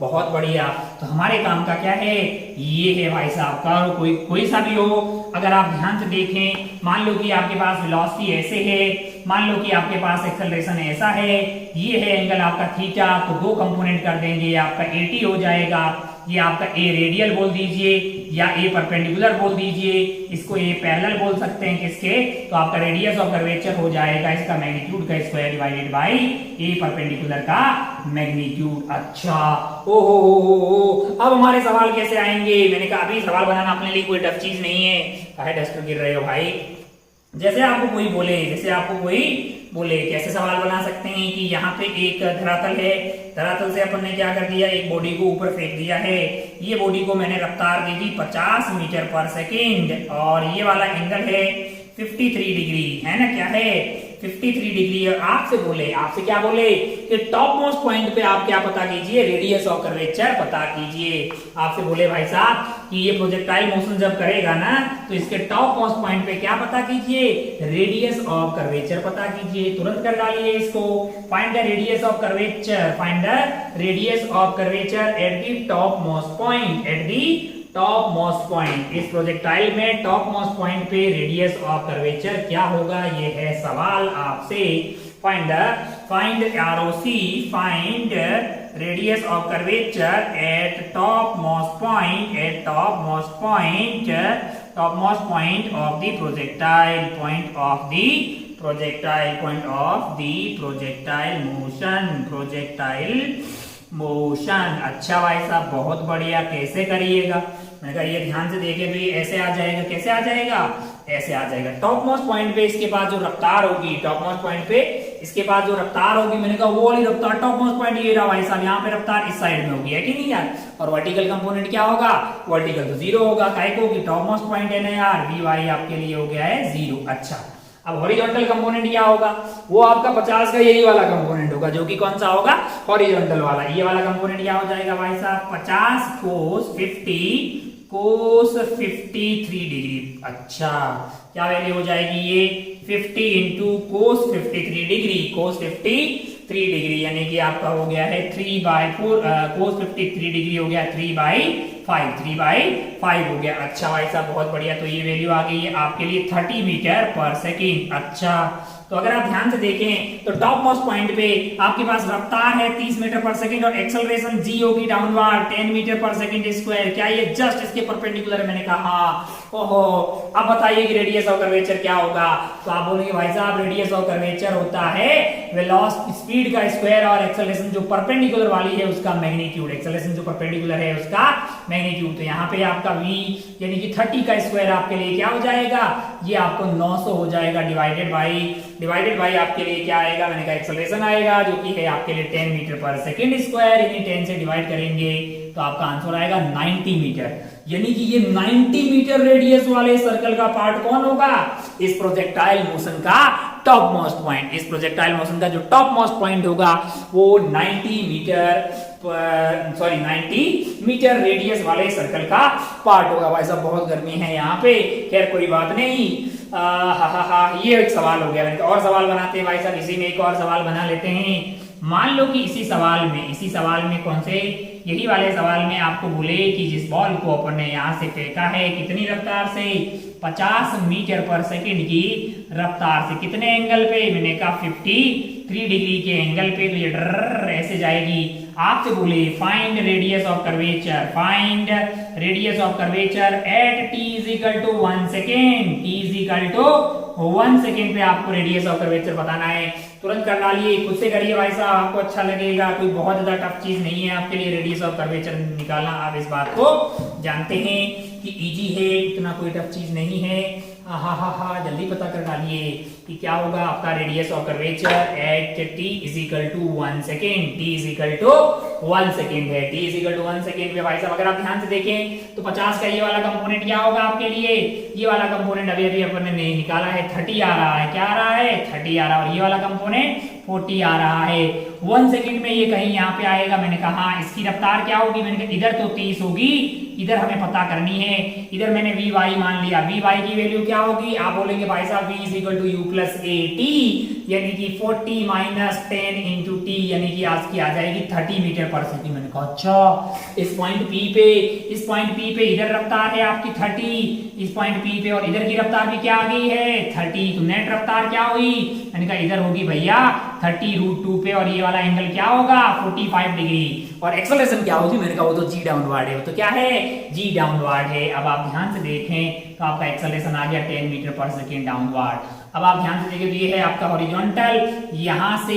बहुत बढ़िया। तो हमारे काम का क्या है, ये है भाई साहब का, कोई सा भी हो, अगर आप ध्यान से देखें, मान लो कि आपके पास वेलोसिटी ऐसे है, मान लो कि आपके पास एक्सेलरेशन ऐसा है, ये है एंगल आपका थीटा, तो दो कंपोनेंट कर देंगे, आपका 80 हो जाएगा। ये आपका a रेडियल बोल दीजिए या a परपेंडिकुलर बोल दीजिए, इसको a पैरेलल बोल सकते हैं किसके, तो आपका रेडियस ऑफ कर्वेचर हो जाएगा इसका मैग्नीट्यूड का square divided bye a perpendicular का मैग्नीट्यूड। अच्छा ओ अब हमारे सवाल कैसे आएंगे, मैंने कहा अभी सवाल बनाना अपने लिए कोई टफ चीज नहीं है। काहे डस्टर गिर रहे हो भाई, जैसे आपको कोई बोले कैसे सवाल बना सकते हैं कि यहाँ पे एक धरातल है, धरातल से अपन ने क्या कर दिया, एक बॉडी को ऊपर फेंक दिया है, ये बॉडी को मैंने रफ्तार दे दी 50 मीटर पर सेकेंड और ये वाला एंगल है 53 डिग्री, है ना, क्या है 53 डिग्री। और आपसे क्या बोले कि टॉप मोस्ट पॉइंट पे आप क्या पता कीजिए, रेडियस ऑफ कर्वेचर पता कीजिए। आपसे बोले भाई साहब कि ये प्रोजेक्टाइल मोशन जब करेगा ना तो इसके टॉप मोस्ट पॉइंट पे क्या पता कीजिए, रेडियस ऑफ कर्वेचर पता कीजिए। तुरंत कर डालिए इसको, find the radius of curvature at the top most point. इस प्रोजेक्टाइल में टॉप मोस्ट पॉइंट पे रेडियस ऑफ कर्वेचर क्या होगा, ये है सवाल आपसे। Find radius of curvature at top most point of the projectile motion. अच्छा भाई साहब बहुत बढ़िया, कैसे करिएगा, मैंने कहा ये ध्यान से देखे भी, ऐसे आ जाएगा, कैसे आ जाएगा, ऐसे आ जाएगा। टॉप मोस्ट पॉइंट पे इसके पास जो रफ्तार होगी, मैंने कहा वो वाली रफ्तार, टॉप मोस्ट पॉइंट ये रहा भाई साहब, यहाँ पे रफ्तार इस साइड में होगी, है कि नहीं यार। और वर्टिकल कंपोनेंट क्या होगा, वर्टिकल तो 0 होगा, काहे को कि टॉप मोस्ट पॉइंट है ना यार, वी आपके लिए हो गया है 0। अच्छा अब हॉरिजॉन्टल कंपोनेंट क्या होगा, वो आपका 50 का यही वाला कंपोनेंट होगा, जो कि कौन सा होगा, हॉरिजॉन्टल वाला। ये वाला कंपोनेंट क्या हो जाएगा भाई साहब, 50 cos 53 डिग्री। अच्छा क्या वैल्यू हो जाएगी, ये 50 into cos 53 degree, cos 53 degree, यानी कि आपका हो गया है 3/4 cos 53 डिग्री हो गया 3/5 हो गया। अच्छा भाई साहब बहुत बढ़िया, तो ये वैल्यू आ गई है आपके लिए 30 मीटर पर सेकेंड। अच्छा तो अगर आप ध्यान से देखें तो टॉप मोस्ट पॉइंट पे आपके पास रफ्तार है 30 मीटर पर सेकंड और एक्सेलरेशन जी होगी डाउनवर्ड 10 मीटर पर सेकंड स्क्वायर। क्या ये जस्ट इसके परपेंडिकुलर है? मैंने कहा ओहो। अब बताइए कि रेडियस ऑफ कर्वेचर क्या होगा? तो आप बोलेंगे भाई साहब रेडियस ऑफ कर्वेचर होता है वेलोसिटी स्पीड का स्क्वायर और एक्सेलरेशन जो परपेंडिकुलर वाली है उसका मैग्नीट्यूड। एक्सेलरेशन जो परपेंडिकुलर है उसका मैग्नीट्यूड। तो यहाँ पे आपका v यानी कि 30 का स्क्वायर आपके लिए क्या हो जाएगा? ये आपको 900 हो जाएगा डिवाइडेड बाई आपके लिए क्या आएगा? मैंने कहा एक्सेलरेशन आएगा जो कि है आपके लिए 10 मीटर पर सेकंड स्क्वायर। इन्हें 10 से डिवाइड करेंगे तो आपका आंसर आएगा 90 मीटर। यानी कि ये 90 मीटर रेडियस वाले सर्कल का पार्ट कौन होगा? इस प्रोजेक्टाइल मोशन का टॉप मोस्ट पॉइंट। इस प्रोजेक्टाइल मोशन का जो टॉप मोस्ट पॉइंट होगा वो 90 मीटर रेडियस वाले सर्कल का पार्ट होगा। भाई साहब बहुत गर्मी है यहाँ पे, खैर कोई बात नहीं। ये एक सवाल हो गया। और सवाल बनाते हैं भाई साहब, इसी में एक और सवाल बना लेते हैं। मान लो कि इसी सवाल में कौन से, यही वाले सवाल में आपको बोले कि जिस बॉल को अपन ने यहाँ से फेंका है कितनी रफ्तार से? 50 मीटर पर सेकंड की रफ्तार से। कितने एंगल पे? मैंने कहा 53 डिग्री के एंगल पे। तो ये डर ऐसे जाएगी। आपसे बोले find radius of curvature at t = 1 second. t = 1 second पे आपको रेडियस ऑफ कर्वेचर बताना है। तुरंत कर डालिए, खुद से करिए भाई साहब, आपको अच्छा लगेगा। कोई बहुत ज्यादा टफ चीज नहीं है आपके लिए रेडियस ऑफ कर्वेचर निकालना। आप इस बात को जानते हैं कि इजी है, इतना कोई टफ चीज नहीं है। जल्दी पता कर डालिए कि क्या होगा आपका radius of curvature at t = 1 second. t = 1 second है। t = 1 सेकेंड पे भाई साहब अगर आप ध्यान से देखें तो 50 का ये वाला कंपोनेंट क्या होगा आपके लिए? ये वाला कंपोनेंट अभी अपन ने निकाला है 30 आ रहा है। क्या आ रहा है? 30 आ रहा है। और ये वाला कंपोनेंट 40 आ रहा है। 1 सेकेंड में ये कहीं यहाँ पे आएगा। मैंने कहा इसकी रफ्तार क्या होगी? मैंने कहा इधर तो 30 होगी, इधर हमें पता करनी है। इधर मैंने vy मान लिया। vy की वैल्यू क्या होगी? आप बोलेंगे भाई साहब v = u + at, यानी कि 40 - 10 × t, यानी कि आज की आ जाएगी 30 मीटर पर सेकंड। मैंने कहा अच्छा इस पॉइंट P पे इधर रफ्तार है आपकी 30, इस पॉइंट P पे, और इधर की रफ्तार भी क्या आ गई है 30। तो नेट रफ्तार क्या हुई? मैंने कहा इधर होगी भैया 30√2 पे, और ये वाला एंगल क्या होगा 45 डिग्री। और एक्सेलरेशन क्या होगी? मैंने कहा वो तो g डाउनवर्ड है। वो तो क्या है? g डाउनवर्ड है। अब आप ध्यान से देखें तो आपका एक्सेलरेशन आ गया 10 मीटर पर सेकेंड डाउनवर्ड। अब आप ध्यान से देखें तो ये है आपका हॉरिजॉन्टल, यहाँ से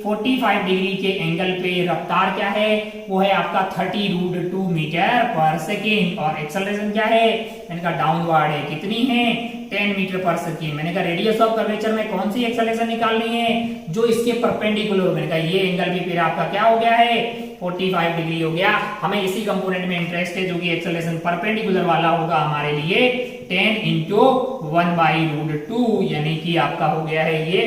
45 डिग्री के एंगल पे रफ्तार क्या है? वो है आपका 30√2 मीटर पर सेकेंड। और एक्सेलरेशन क्या है? मैंने कहा डाउनवर्ड है। कितनी है? 10 मीटर पर सेकेंड। मैंने कहा रेडियस ऑफ कर्वेचर में कौन सी एक्सेलरेशन निकालनी है? जो इसके परपेंडिकुलर। मैंने कहा ये एंगल भी फिर आपका क्या हो गया है 45 डिग्री हो गया। हमें इसी कंपोनेंट में इंटरेस्ट है जो कि एक्सेलरेशन परपेंडिकुलर वाला होगा हमारे लिए 10 × 1/√2, यानी कि आपका हो गया है ये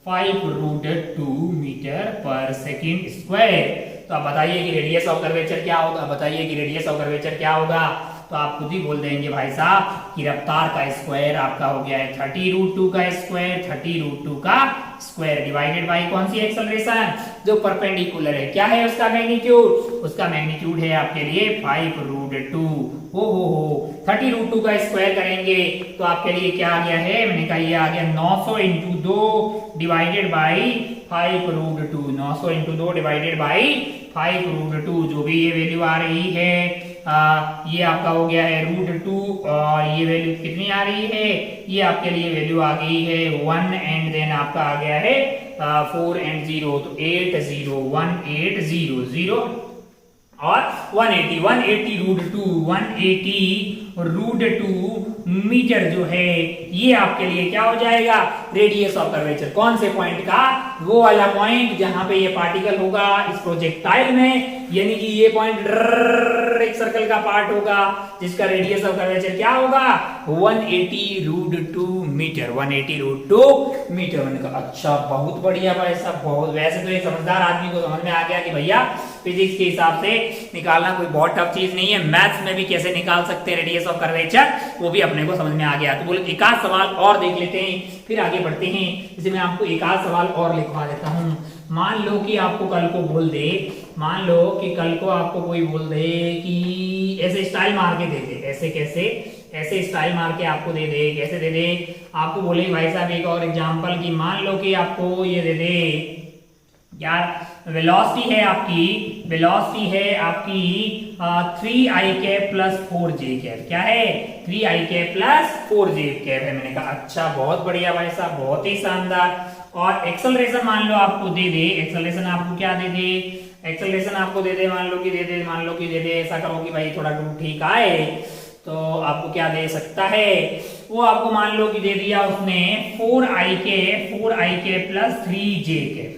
5√2 मीटर पर सेकेंड स्क्वायर। तो आप बताइए कि रेडियस ऑफ कर्वेचर क्या होगा? तो आप खुद ही बोल देंगे भाई साहब कि रफ्तार का स्क्वायर आपका हो गया है 30√2 का स्क्वायर, 30√2 का स्क्वायर डिवाइडेड बाई कौन सी एक्सेलरेशन? जो परपेंडिकुलर है। क्या है उसका मैग्नीट्यूड? उसका मैग्नीट्यूड है आपके लिए 5√2। हो 30√2 का स्क्वायर करेंगे तो आपके लिए क्या आ गया है? मैंने कहा ये आ गया 900 × 2 डिवाइडेड बाई 5√2। 900 × 2 डिवाइडेड बाई 5√2, जो भी ये वैल्यू आ रही है ये आपका हो गया है √2, और ये वैल्यू कितनी आ रही है? ये आपके लिए वैल्यू आ गई है 1 एंड देन आपका आ गया है 4 एंड 0, तो 180 और 180√2 मीटर जो है ये आपके लिए क्या हो जाएगा? Radius of curvature. कौन से पॉइंट का? वो वाला पॉइंट जहां पे ये पार्टिकल होगा इस प्रोजेक्टाइल में, यानी कि ये पॉइंट एक सर्कल का पार्ट होगा जिसका रेडियस ऑफ कर्वेचर क्या होगा 180√2 मीटर। 180√2 मीटर। मैंने कहा अच्छा बहुत बढ़िया भाई साहब, बहुत। वैसे तो एक समझदार आदमी को समझ में आ गया कि भैया फिजिक्स के हिसाब से निकालना कोई बहुत टफ चीज नहीं है, मैथ्स में भी कैसे निकाल सकते हैं रेडियस ऑफ कर्वेचर वो भी अपने को समझ में आ गया। तो बोले एक आध सवाल और देख लेते हैं फिर आगे बढ़ते हैं। जैसे मैं आपको एक आध सवाल और लिखवा देता हूँ। मान लो कि आपको कल को बोल दे, मान लो कि कल को आपको कोई बोल दे कि ऐसे स्टाइल मार के दे दे, ऐसे कैसे, ऐसे स्टाइल मार के आपको दे दे, कैसे दे दे, आपको बोले भाई साहब एक और एग्जांपल कि मान लो कि आपको ये दे दे यार वेलोसिटी है आपकी, वेलोसिटी है आपकी 3i प्लस 4j, क्या है 3i प्लस 4j है। मैंने कहा अच्छा बहुत बढ़िया भाई साहब, बहुत ही शानदार। और एक्सेलरेशन मान लो आपको दे दे, एक्सेलरेशन आपको क्या दे दे, एक्सेलरेशन आपको दे दे, मान लो कि दे दे, मान लो कि दे दे, ऐसा करो कि भाई थोड़ा ठीक आए तो आपको क्या दे सकता है, वो आपको मान लो कि दे दिया उसने 4i प्लस 3j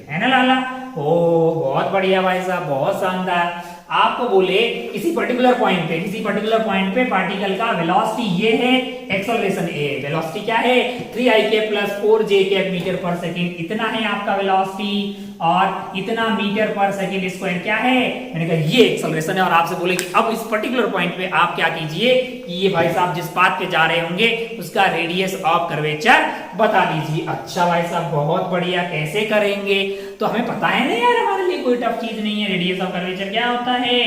है ना लाला। ओ बहुत बढ़िया भाई साहब, बहुत शानदार। आपको बोले किसी पर्टिकुलर पॉइंट पे, किसी पर्टिकुलर पॉइंट पे पार्टिकल का वेलोसिटी ये है, एक्सेलरेशन ए, वेलोसिटी क्या है 3i प्लस 4j मीटर पर सेकंड, इतना है आपका वेलोसिटी और इतना मीटर पर सेकंड स्क्वायर क्या है, मैंने कहा ये एक्सेलरेशन है। और आपसे बोले कि अब इस पर्टिकुलर पॉइंट पे आप क्या कीजिए कि ये भाई साहब जिस पाथ पे जा रहे होंगे उसका रेडियस ऑफ कर्वेचर बता दीजिए। अच्छा भाई साहब बहुत बढ़िया, कैसे करेंगे, तो हमें पता है ना यार, हमारे लिए कोई टफ चीज नहीं है। रेडियस ऑफ कर्वेचर क्या होता है,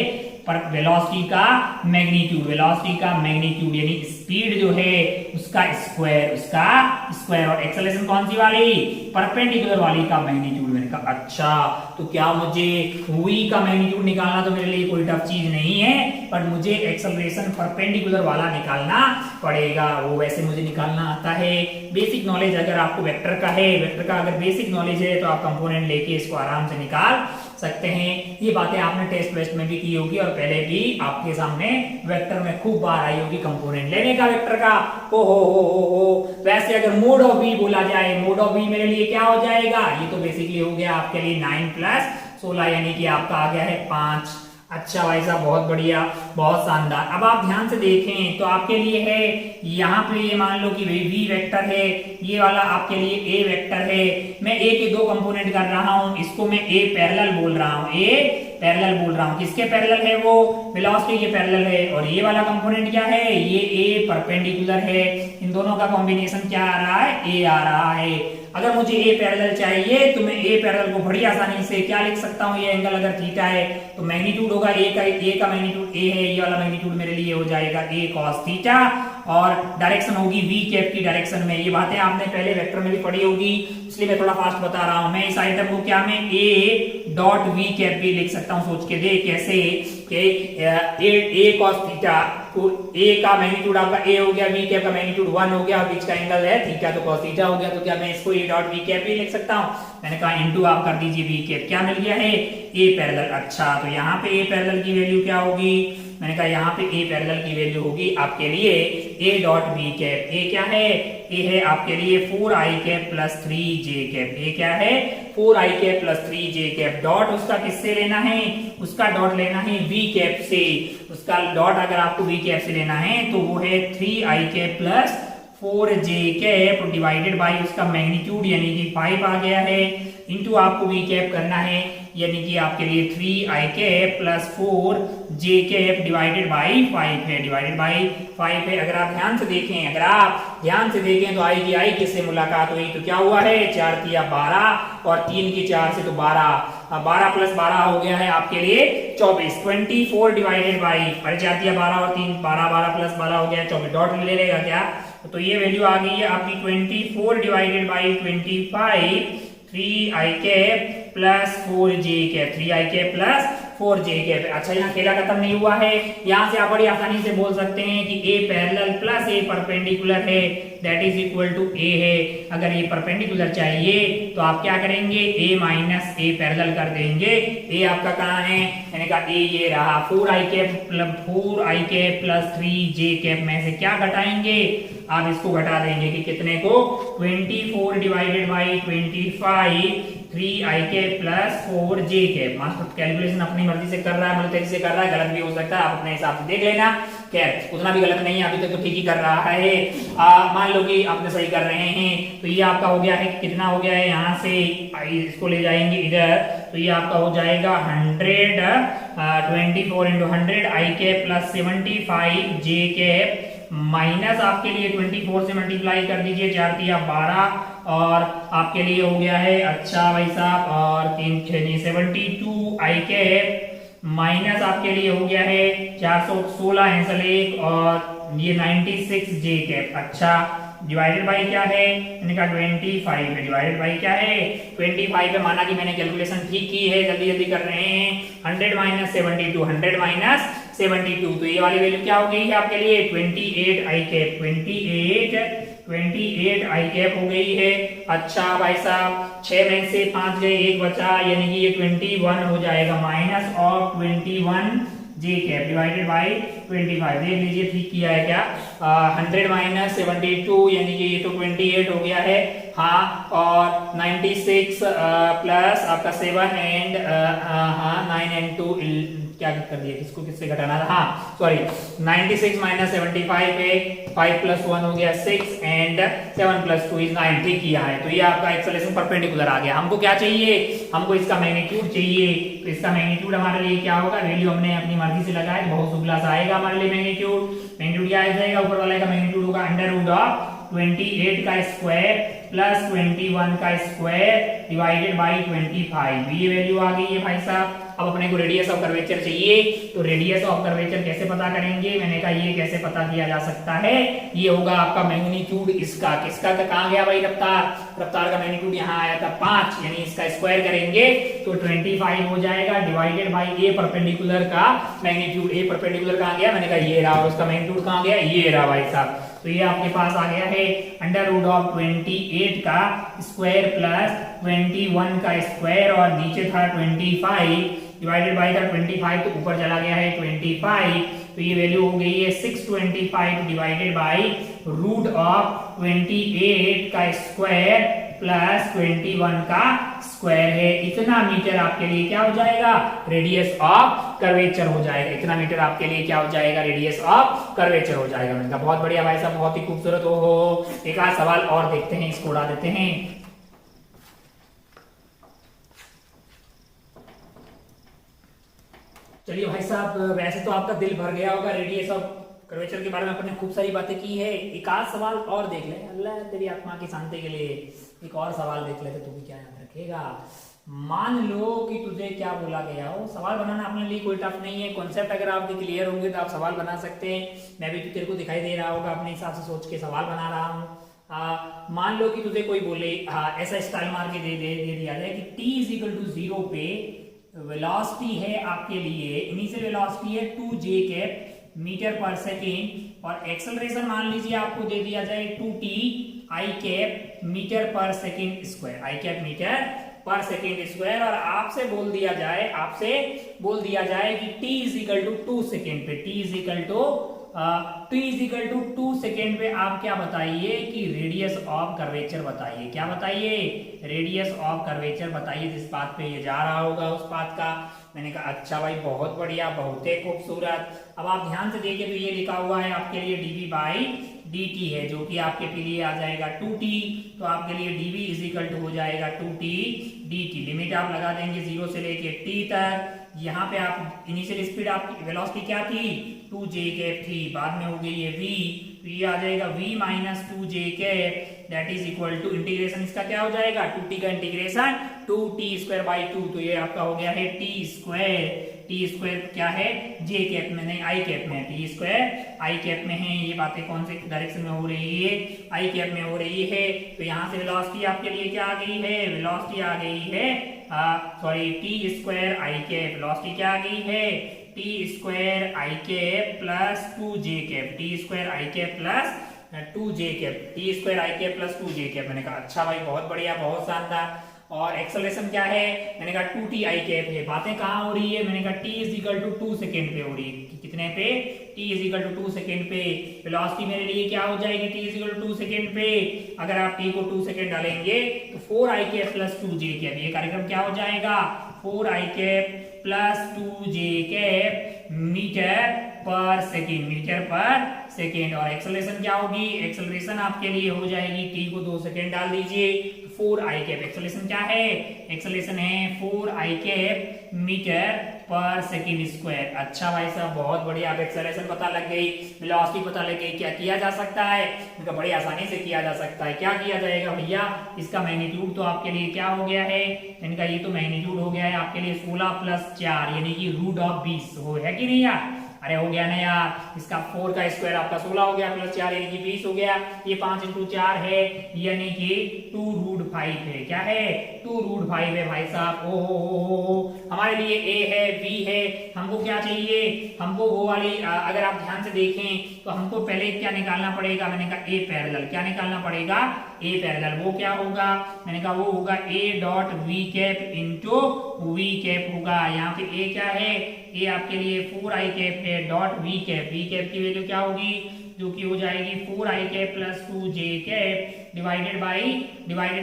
पर वेलोसिटी का मैग्नीट्यूड, वेलोसिटी का मैग्नीट्यूड यानी स्पीड जो है उसका स्क्वायर, उसका स्क्वायर। और एक्सेलरेशन कौन सी वाली, परपेंडिकुलर वाली का मैग्नीट्यूड। मैंने कहा अच्छा, तो क्या मुझे v का मैग्नीट्यूड निकालना तो मेरे लिए कोई टफ चीज नहीं है, पर मुझे एक्सेलरेशन परपेंडिकुलर वाला निकालना पड़ेगा। वो वैसे मुझे निकालना आता है, बेसिक नॉलेज अगर आपको वेक्टर का है, वेक्टर का अगर बेसिक नॉलेज है तो आप कंपोनेंट लेके इसको आराम से निकाल सकते हैं। ये बातें आपने टेस्ट वेस्ट में भी की होगी और पहले भी आपके सामने वेक्टर में खूब बार आई होगी कंपोनेंट लेने का वेक्टर का। हो वैसे अगर मोड ऑफ v बोला जाए, मोड ऑफ v मेरे लिए क्या हो जाएगा, ये तो बेसिकली हो गया आपके लिए 9 प्लस 16 यानी कि आपका आ गया है 5। अच्छा भाई साहब बहुत बढ़िया, बहुत शानदार। अब आप ध्यान से देखें तो आपके लिए है यहाँ पे, ये मान लो कि v वेक्टर है, ये वाला आपके लिए a वेक्टर है। मैं a के दो कंपोनेंट कर रहा हूँ, इसको मैं a पैरेलल बोल रहा हूँ, a पैरेलल बोल रहा हूँ। किसके पैरेलल है, वो वेलोसिटी के पैरेलल है। और ये वाला कंपोनेंट क्या है, ये a परपेंडिकुलर है। इन दोनों का कॉम्बिनेशन क्या आ रहा है, a आ रहा है। अगर मुझे a पैरेलल चाहिए तो मैं a पैरेलल को बड़ी आसानी से क्या लिख सकता हूँ, ये एंगल अगर थीटा है तो मैग्नीट्यूड होगा a का मैग्नीट्यूड a है, ये वाला मैग्नीट्यूड मेरे लिए हो जाएगा a cos थीटा, और डायरेक्शन होगी v कैप की डायरेक्शन में। ये बातें आपने पहले वेक्टर में भी पढ़ी होगी, इसलिए मैं थोड़ा फास्ट बता रहा हूं। मैं इस आइटम को क्या मैं a डॉट v कैप भी लिख सकता हूं, सोच के दे कैसे कि a cos थीटा, तो a का मैग्नीट्यूड आपका a हो गया, v कैप का मैग्नीट्यूड 1 हो गया, और बीच का एंगल है थीटा तो cos थीटा हो गया। तो क्या मैं इसको a डॉट v कैप भी लिख सकता हूं, मैंने कहा इनटू आप कर दीजिए v कैप, क्या मिल गया है a पैरेलल। अच्छा तो यहाँ पे a पैरेलल की वैल्यू क्या होगी, मैंने कहा यहाँ पे a पैरेलल की वैल्यू होगी आपके लिए a dot v cap. a क्या है, a है आपके लिए 4i cap plus 3j cap. a क्या है 4i cap plus 3j cap. Dot उसका किससे लेना है, उसका डॉट लेना है v कैप से। उसका डॉट अगर आपको v कैप से लेना है तो वो है 3i cap plus 4j cap divided by उसका मैग्नीट्यूड यानी कि 5 आ गया है, इंटू आपको v कैप करना है यानी कि आपके लिए 3i cap plus 4j cap divided by 5 है, डिवाइडेड बाई 5 है। अगर आप ध्यान से देखें, अगर आप ध्यान से देखें तो आई की आई किससे मुलाकात हुई, तो क्या हुआ है 4 तिया 12 और 3 की 4 से तो 12 प्लस 12 हो गया है आपके लिए 24। 24 डिवाइडेड बाई 4 तिया 12 और 3 12 प्लस 12 हो गया 24। डॉट ले लेगा क्या, तो ये वैल्यू आ गई है आपकी 24 divided by 25 3i cap plus 4j cap, 3i cap plus 4j cap. अच्छा यहाँ खेला खत्म नहीं हुआ है, यहाँ से आप बड़ी आसानी से बोल सकते हैं कि a parallel plus a perpendicular है, that is equal to a है। अगर ये परपेंडिकुलर चाहिए तो आप क्या करेंगे, a माइनस a पैरेलल कर देंगे। a आपका कहाँ है, मैंने कहा a ये रहा, 4i cap plus 3j cap में से क्या घटाएंगे, आप इसको घटा देंगे कि कितने को 24 divided by 25 3i cap plus 4j cap. Master calculation अपनी मर्जी से कर रहा है, मतलब तेजी से कर रहा है, गलत भी हो सकता है, आप अपने हिसाब से देख लेना। खैर उतना भी गलत नहीं है, अभी तक तो ठीक ही कर रहा है। मान लो कि आपने सही कर रहे हैं, तो ये आपका हो गया है, कितना हो गया है, यहाँ से इसको ले जाएंगे इधर, तो ये आपका हो जाएगा 124 इंटू 100 आई कैप प्लस 75 जे कैप माइनस आपके लिए 24 से मल्टीप्लाई कर दीजिए, 4 तिया 12 और आपके लिए हो गया है, अच्छा भाई साहब, और 3 6 72 आई कैप माइनस आपके लिए हो गया है 416 आंसर 1 और ये 96 जे कैप। अच्छा डिवाइडेड बाई क्या है, मैंने कहा 25 है, डिवाइडेड बाई क्या है 25 है। माना कि मैंने कैलकुलेशन ठीक की है, जल्दी जल्दी कर रहे हैं। 100 माइनस 72, 100 माइनस 72, तो ये वाली वैल्यू क्या हो गई है आपके लिए 28 आई कैप, 28 आई कैप हो गई है। अच्छा भाई साहब 6 में से 5 गए, 1 बचा, यानी कि ये 21 हो जाएगा, minus of 21 J cap divided by 25। देख लीजिए ठीक किया है क्या। 100 माइनस 72 यानी कि ये तो 28 हो गया है, हाँ, और 96 प्लस आपका 7 एंड हाँ 9 एंड 2 क्या कर दिया, किसको किससे घटाना था, हाँ सॉरी 96 माइनस 75 है, 5 प्लस 1 हो गया 6 एंड 7 प्लस 2 इज 9, ठीक किया है। तो ये आपका एक्सेलरेशन परपेंडिकुलर आ गया। हमको क्या चाहिए, हमको इसका मैग्नीट्यूड चाहिए, तो इसका मैग्नीट्यूड हमारे लिए क्या होगा, वैल्यू हमने अपनी मर्जी से लगाया, बहुत शुक्ला सा आएगा हमारे लिए मैग्नीट्यूड। मैग्नीट्यूड क्या आ जाएगा, ऊपर वाले का मैग्नीट्यूड होगा अंडर रूट ऑफ 28 का स्क्वायर प्लस 21 का स्क्वायर डिवाइडेड बाई 25। ये वैल्यू आ गई है भाई साहब। अब अपने को रेडियस ऑफ कर्वेचर चाहिए, तो रेडियस ऑफ कर्वेचर कैसे पता करेंगे, मैंने कहा ये कैसे पता किया जा सकता है, ये होगा आपका मैग्नीट्यूड इसका, किसका कहाँ गया भाई, रफ्तार का मैग्नीट्यूड यहाँ आया था 5, यानी इसका स्क्वायर करेंगे तो 25 हो जाएगा डिवाइडेड बाई ए परपेंडिकुलर का मैग्नीट्यूड। ए परपेंडिकुलर कहाँ गया, मैंने कहा ये रहा, और उसका मैग्नीट्यूड कहाँ गया, ये रहा भाई साहब। तो ये आपके पास आ गया है अंडर रूट ऑफ 28 का स्क्वायर प्लस 21 का स्क्वायर, और नीचे था 25 डिवाइडेड बाई का 25, तो ऊपर चला गया है 25, तो ये वैल्यू हो गई है 625 डिवाइडेड बाई रूट ऑफ 28 का स्क्वायर प्लस 21 का स्क्वायर है। इतना मीटर आपके लिए क्या हो जाएगा, रेडियस ऑफ कर्वेचर हो जाएगा। इतना मीटर आपके लिए क्या हो जाएगा, रेडियस ऑफ कर्वेचर हो जाएगा। मैंने कहा बहुत बढ़िया भाई साहब, बहुत ही खूबसूरत हो। एक आध सवाल और देखते हैं, इसको उड़ा देते हैं। चलिए भाई साहब, वैसे तो आपका दिल भर गया होगा, रेडियस ऑफ कर्वेचर के बारे में अपने खूब सारी बातें की है। एक आध सवाल और देख ले, अल्लाह तेरी आत्मा की शांति के लिए एक और सवाल देख लेते, तो भी क्या याद रखेगा। मान लो कि तुझे क्या बोला गया हो, सवाल बनाना अपने लिए कोई टफ नहीं है, कॉन्सेप्ट अगर आपके क्लियर होंगे तो आप सवाल बना सकते हैं। मैं भी तेरे को दिखाई दे रहा होगा, अपने हिसाब से सोच के सवाल बना रहा हूँ। मान लो कि तुझे कोई बोले, ऐसा स्टाइल मार के दे दिया जाए कि t इज इक्वल टू 0 पे वेलोसिटी है आपके लिए, इनिशियल वेलोसिटी है 2 कैप मीटर पर सेकेंड, और एक्सेलरेशन मान लीजिए आपको दे दिया जाए 2t I cap metre per second square, I cap metre per second square, और आपसे बोल दिया जाए कि t is equal to 2 second पे, t is equal to 2 second पे आप क्या बताइए कि रेडियस ऑफ कर्वेचर बताइए। क्या बताइए, रेडियस ऑफ कर्वेचर बताइए। जिस बात पे ये जा रहा होगा उस बात का। मैंने कहा अच्छा भाई, बहुत बढ़िया, बहुत ही खूबसूरत। अब आप ध्यान से देखिए तो ये लिखा हुआ है आपके लिए dv बाई dt है, जो कि आपके लिए आ जाएगा 2t, तो आपके लिए dv इज इक्वल टू हो जाएगा 2t dt। लिमिट आप लगा देंगे 0 से लेके t तक। यहाँ पे आप इनिशियल स्पीड आपकी वेलोसिटी क्या थी, 2j कैप थी, बाद में हो गई है v, तो ये आ जाएगा v minus 2j cap that is equal to integration इसका क्या हो जाएगा, 2t का इंटीग्रेशन 2t स्क्वायर बाई 2, तो ये आपका हो गया है t स्क्वायर क्या है, j कैप में नहीं i कैप में, t स्क्वायर i कैप में है। ये बातें कौन से डायरेक्शन में हो रही है, i कैप में हो रही है। तो यहाँ से वेलोसिटी आपके लिए क्या आ गई है, वेलोसिटी आ गई है sorry t square i cap, velocity क्या आ गई है, t square i cap plus 2j cap, t square i cap plus 2j cap, t square i cap plus 2j cap. मैंने कहा अच्छा भाई, बहुत बढ़िया, बहुत शानदार। और एक्सेलरेशन क्या है, मैंने कहा 2t आई कैप है। बातें कहाँ हो रही है, मैंने कहा t is equal to 2 second पे हो रही है। कितने पे, t is equal to 2 second पे। वेलोसिटी मेरे लिए क्या हो जाएगी, t is equal to 2 second पे। अगर आप t को 2 सेकेंड डालेंगे तो 4i cap plus 2j cap, ये कार्यक्रम क्या हो जाएगा, 4i cap plus 2j cap metre per second, metre per second. और एक्सेलरेशन क्या होगी, एक्सेलरेशन आपके लिए हो जाएगी, t को 2 सेकेंड डाल दीजिए, 4i कैप। एक्सेलरेशन क्या है, एक्सेलरेशन है 4i cap metre per second square. अच्छा भाई साहब, बहुत बढ़िया। अब एक्सेलरेशन पता लग गई, वेलोसिटी पता लग गई, क्या किया जा सकता है, इनका बड़ी आसानी से किया जा सकता है। क्या किया जाएगा भैया, इसका मैग्नीट्यूड तो आपके लिए क्या हो गया है, इनका ये तो मैग्नीट्यूड हो गया है आपके लिए 16 प्लस 4 यानी कि रूट ऑफ 20 हो, है कि नहीं यार, अरे हो गया ना यार। इसका 4 का स्क्वायर आपका 16 हो गया प्लस 4 यानी कि 20 हो गया। ये 5 इंटू 4 है यानी कि 2 रूट 5 है। क्या है, 2 रूट 5 है भाई साहब। ओ हो, हमारे लिए a है, b है, हमको क्या चाहिए, हमको वो वाली अगर आप ध्यान से देखें तो हमको पहले क्या निकालना पड़ेगा, मैंने कहा a पैरेलल। क्या निकालना पड़ेगा, a पैरेलल। वो क्या होगा, मैंने कहा वो होगा a dot v cap into v cap होगा। यहाँ पे a क्या है, a आपके लिए 4i कैप है dot v cap. v cap की वैल्यू क्या होगी, जो कि हो जाएगी 4i cap plus 2j cap divided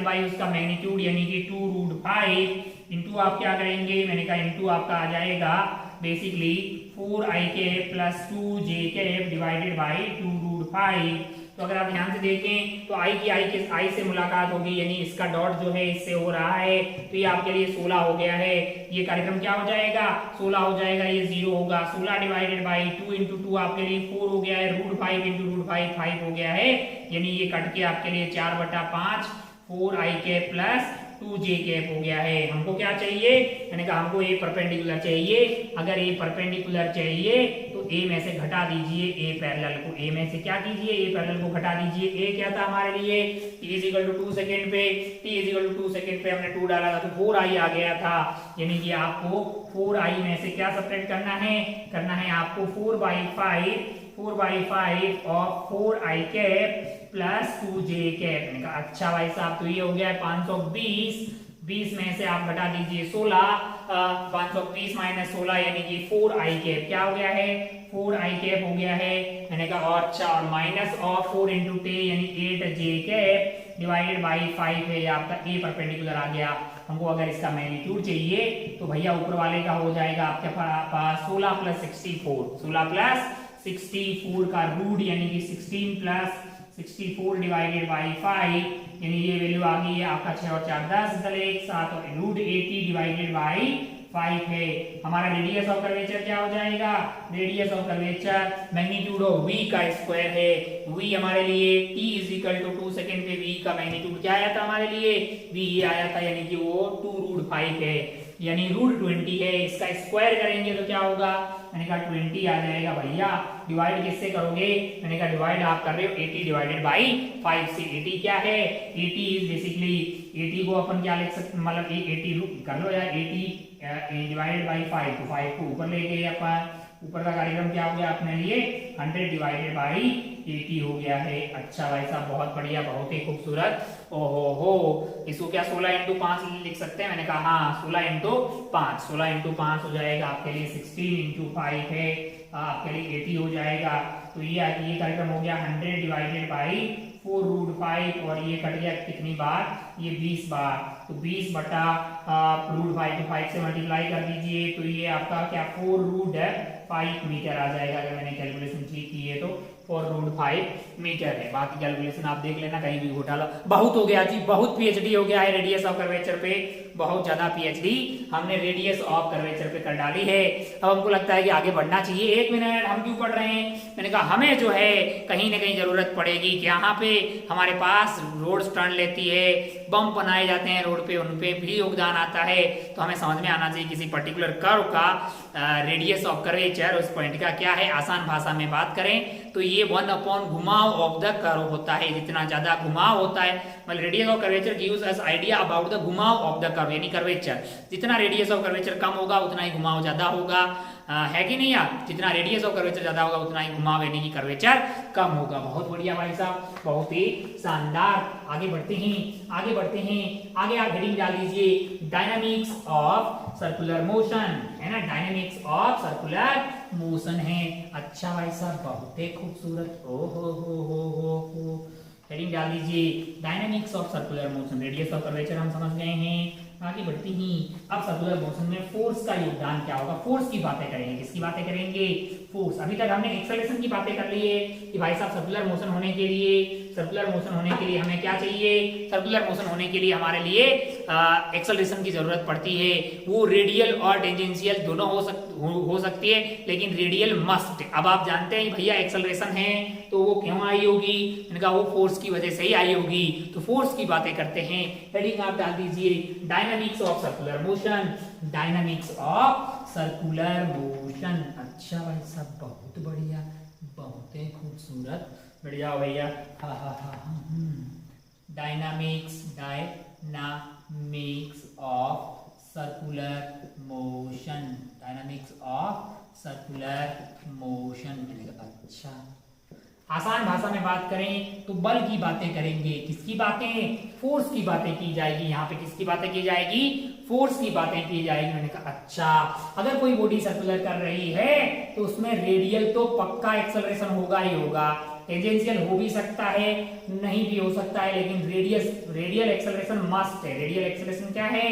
by उसका मैग्नीट्यूड यानी कि 2 रूट 5 इंटू आप क्या करेंगे, मैंने कहा इंटू आपका आ जाएगा basically 4i cap plus 2j cap divided by 2 root 5। तो अगर आप ध्यान से देखें तो i से मुलाकात होगी, यानी इसका डॉट जो है इससे हो रहा है, तो ये आपके लिए 16 हो गया है। ये कार्यक्रम क्या हो जाएगा, 16 हो जाएगा, ये 0 होगा। 16 डिवाइडेड बाई 2 इंटू 2 आपके लिए 4 हो गया है, रूट 5 इंटू रूट 5 5 हो गया है, यानी ये कट के आपके लिए 4/5 4i cap plus 2j cap हो गया है। हमको क्या चाहिए, मैंने कहा हमको ए परपेंडिकुलर चाहिए। अगर ए परपेंडिकुलर चाहिए तो ए में से घटा दीजिए ए पैरेलल को। ए में से क्या कीजिए, ए पैरेलल को घटा दीजिए। ए क्या था हमारे लिए, t is equal to 2 second पे, t is equal to 2 second पे हमने 2 डाला था तो 4i आ गया था, यानी कि आपको 4i में से क्या सब्ट्रैक्ट करना है आपको 4/5 of 4i cap plus 2j cap. मैंने कहा अच्छा भाई साहब, तो ये हो गया है 520, 20 में से आप घटा दीजिए 16, 520 माइनस 16 यानी कि 4i कैप क्या हो गया है, 4i कैप हो गया है। मैंने कहा और अच्छा, और माइनस ऑफ 4 इंटू 10 यानी 8j कैप डिवाइडेड बाई 5 है, ये आपका ए परपेंडिकुलर आ गया। हमको अगर इसका मैग्नीट्यूड चाहिए तो भैया ऊपर वाले का हो जाएगा आपके पास 16 प्लस 64, 16 प्लस 64 का रूट यानी कि 16 प्लस 64 डिवाइडेड बाई 5 यानी ये वैल्यू आ गई है आपका 6 और 4 10 चले 7 और रूट 80 डिवाइडेड बाई 5 है। हमारा रेडियस ऑफ कर्वेचर क्या हो जाएगा, radius of curvature magnitude of v का स्क्वायर है। v हमारे लिए t is equal to 2 second पे v का मैग्नीट्यूड क्या आया था हमारे लिए, v ये आया था, यानी कि वो 2 रूट 5 है, यानी रूट 20 है। इसका स्क्वायर करेंगे तो क्या होगा, मैंने कहा 20 आ जाएगा भैया। डिवाइड किससे करोगे, मैंने कहा डिवाइड आप कर रहे हो 80 डिवाइडेड बाई 5 से। 80 क्या है, 80 इज बेसिकली 80 को अपन क्या लिख सकते, मतलब 80 कर लो यार, 80 डिवाइडेड बाई 5, तो 5 को ऊपर ले गए अपन, ऊपर का कार्यक्रम क्या हो गया अपने लिए 100 डिवाइडेड बाई 80 हो गया है। अच्छा भाई साहब, बहुत बढ़िया, बहुत ही खूबसूरत। ओहो हो, इसको क्या 16 इंटू 5 लिख सकते हैं, मैंने कहा हाँ 16 इंटू 5, 16 इंटू 5 हो जाएगा आपके लिए 16 इंटू 5 है, आपके लिए 80 हो जाएगा। तो ये कार्यक्रम हो गया 100 डिवाइडेड बाई 4 रूट 5 और ये कट गया कितनी बार, ये 20 बार, तो 20 बटा रूट 5 को 5 से मल्टीप्लाई कर दीजिए, तो ये आपका क्या 4 रूट 5 मीटर आ जाएगा। अगर मैंने कैलकुलेशन ठीक की है तो 4 रूट 5 मीटर है। बाकी कैलकुलेशन आप देख लेना, कहीं भी घोटाला बहुत हो गया जी, बहुत पीएचडी हो गया है रेडियस ऑफ कर्वेचर पे, बहुत ज्यादा पीएचडी हमने रेडियस ऑफ कर्वेचर पे कर डाली है। अब हमको लगता है कि आगे बढ़ना चाहिए। 1 मिनट, हम क्यों पढ़ रहे हैं, मैंने कहा हमें जो है कहीं ना कहीं जरूरत पड़ेगी कि यहाँ पे हमारे पास रोड टर्न लेती है, बम्प बनाए जाते हैं रोड पे, उन पे भी योगदान आता है। तो हमें समझ में आना चाहिए किसी पर्टिकुलर कर्व का रेडियस ऑफ कर्वेचर, उस पॉइंट का क्या है। आसान भाषा में बात करें तो ये 1/, घुमाव ऑफ द कर्व होता है। जितना ज्यादा घुमाव होता है, मतलब radius of curvature gives us idea about the घुमाव ऑफ द कर्व, यानी कर्वेचर जितना रेडियस ऑफ कर्वेचर कम होगा उतना ही घुमाव ज्यादा होगा। है कि नहीं यार? जितना रेडियस ऑफ कर्वेचर ज्यादा होगा उतना ही घुमाव यानी कि कर्वेचर कम होगा। बहुत बढ़िया भाई साहब, बहुत ही शानदार। आगे बढ़ते हैं, आगे बढ़ते हैं, आगे आप हेडिंग डाल दीजिए डायनामिक्स ऑफ सर्कुलर मोशन, है ना, डायनामिक्स ऑफ सर्कुलर मोशन है। अच्छा भाई साहब, बहुत ही खूबसूरत। ओ हो हेडिंग डाल दीजिए dynamics of circular motion. Radius of curvature हम समझ गए हैं। आगे बढ़ती ही अब सर्कुलर मोशन में फोर्स का योगदान क्या होगा, फोर्स की बातें करेंगे। किसकी बातें करेंगे? फोर्स। अभी तक हमने एक्सेलरेशन की बातें कर ली है कि भाई साहब सर्कुलर मोशन होने के लिए, सर्कुलर मोशन होने के लिए हमें क्या चाहिए? सर्कुलर मोशन होने के लिए हमारे लिए एक्सेलरेशन की जरूरत पड़ती है। वो रेडियल और टेंजेंशियल दोनों हो सकती है, लेकिन रेडियल मस्ट। अब आप जानते हैं भैया एक्सेलरेशन है तो वो क्यों आई होगी? इनका वो फोर्स की वजह से ही आई होगी। तो फोर्स की बातें करते हैं। हेडिंग आप डाल दीजिए dynamics of circular motion, dynamics of circular motion. अच्छा भाई साहब, बहुत बढ़िया, बहुत ही खूबसूरत, बढ़िया भैया। Dynamics of circular motion, dynamics of circular motion. अच्छा, आसान भाषा में बात करें तो बल की बातें करेंगे। किसकी बातें? फोर्स की बातें की जाएगी। यहाँ पे किसकी बातें की जाएगी? फोर्स की बातें की जाएगी। मैंने कहा अच्छा, अगर कोई बॉडी सर्कुलर कर रही है तो उसमें रेडियल तो पक्का एक्सेलरेशन होगा ही होगा। टेंजेंशियल हो भी सकता है, नहीं भी हो सकता है, लेकिन रेडियल एक्सेलरेशन मस्ट है। रेडियल एक्सेलरेशन क्या है?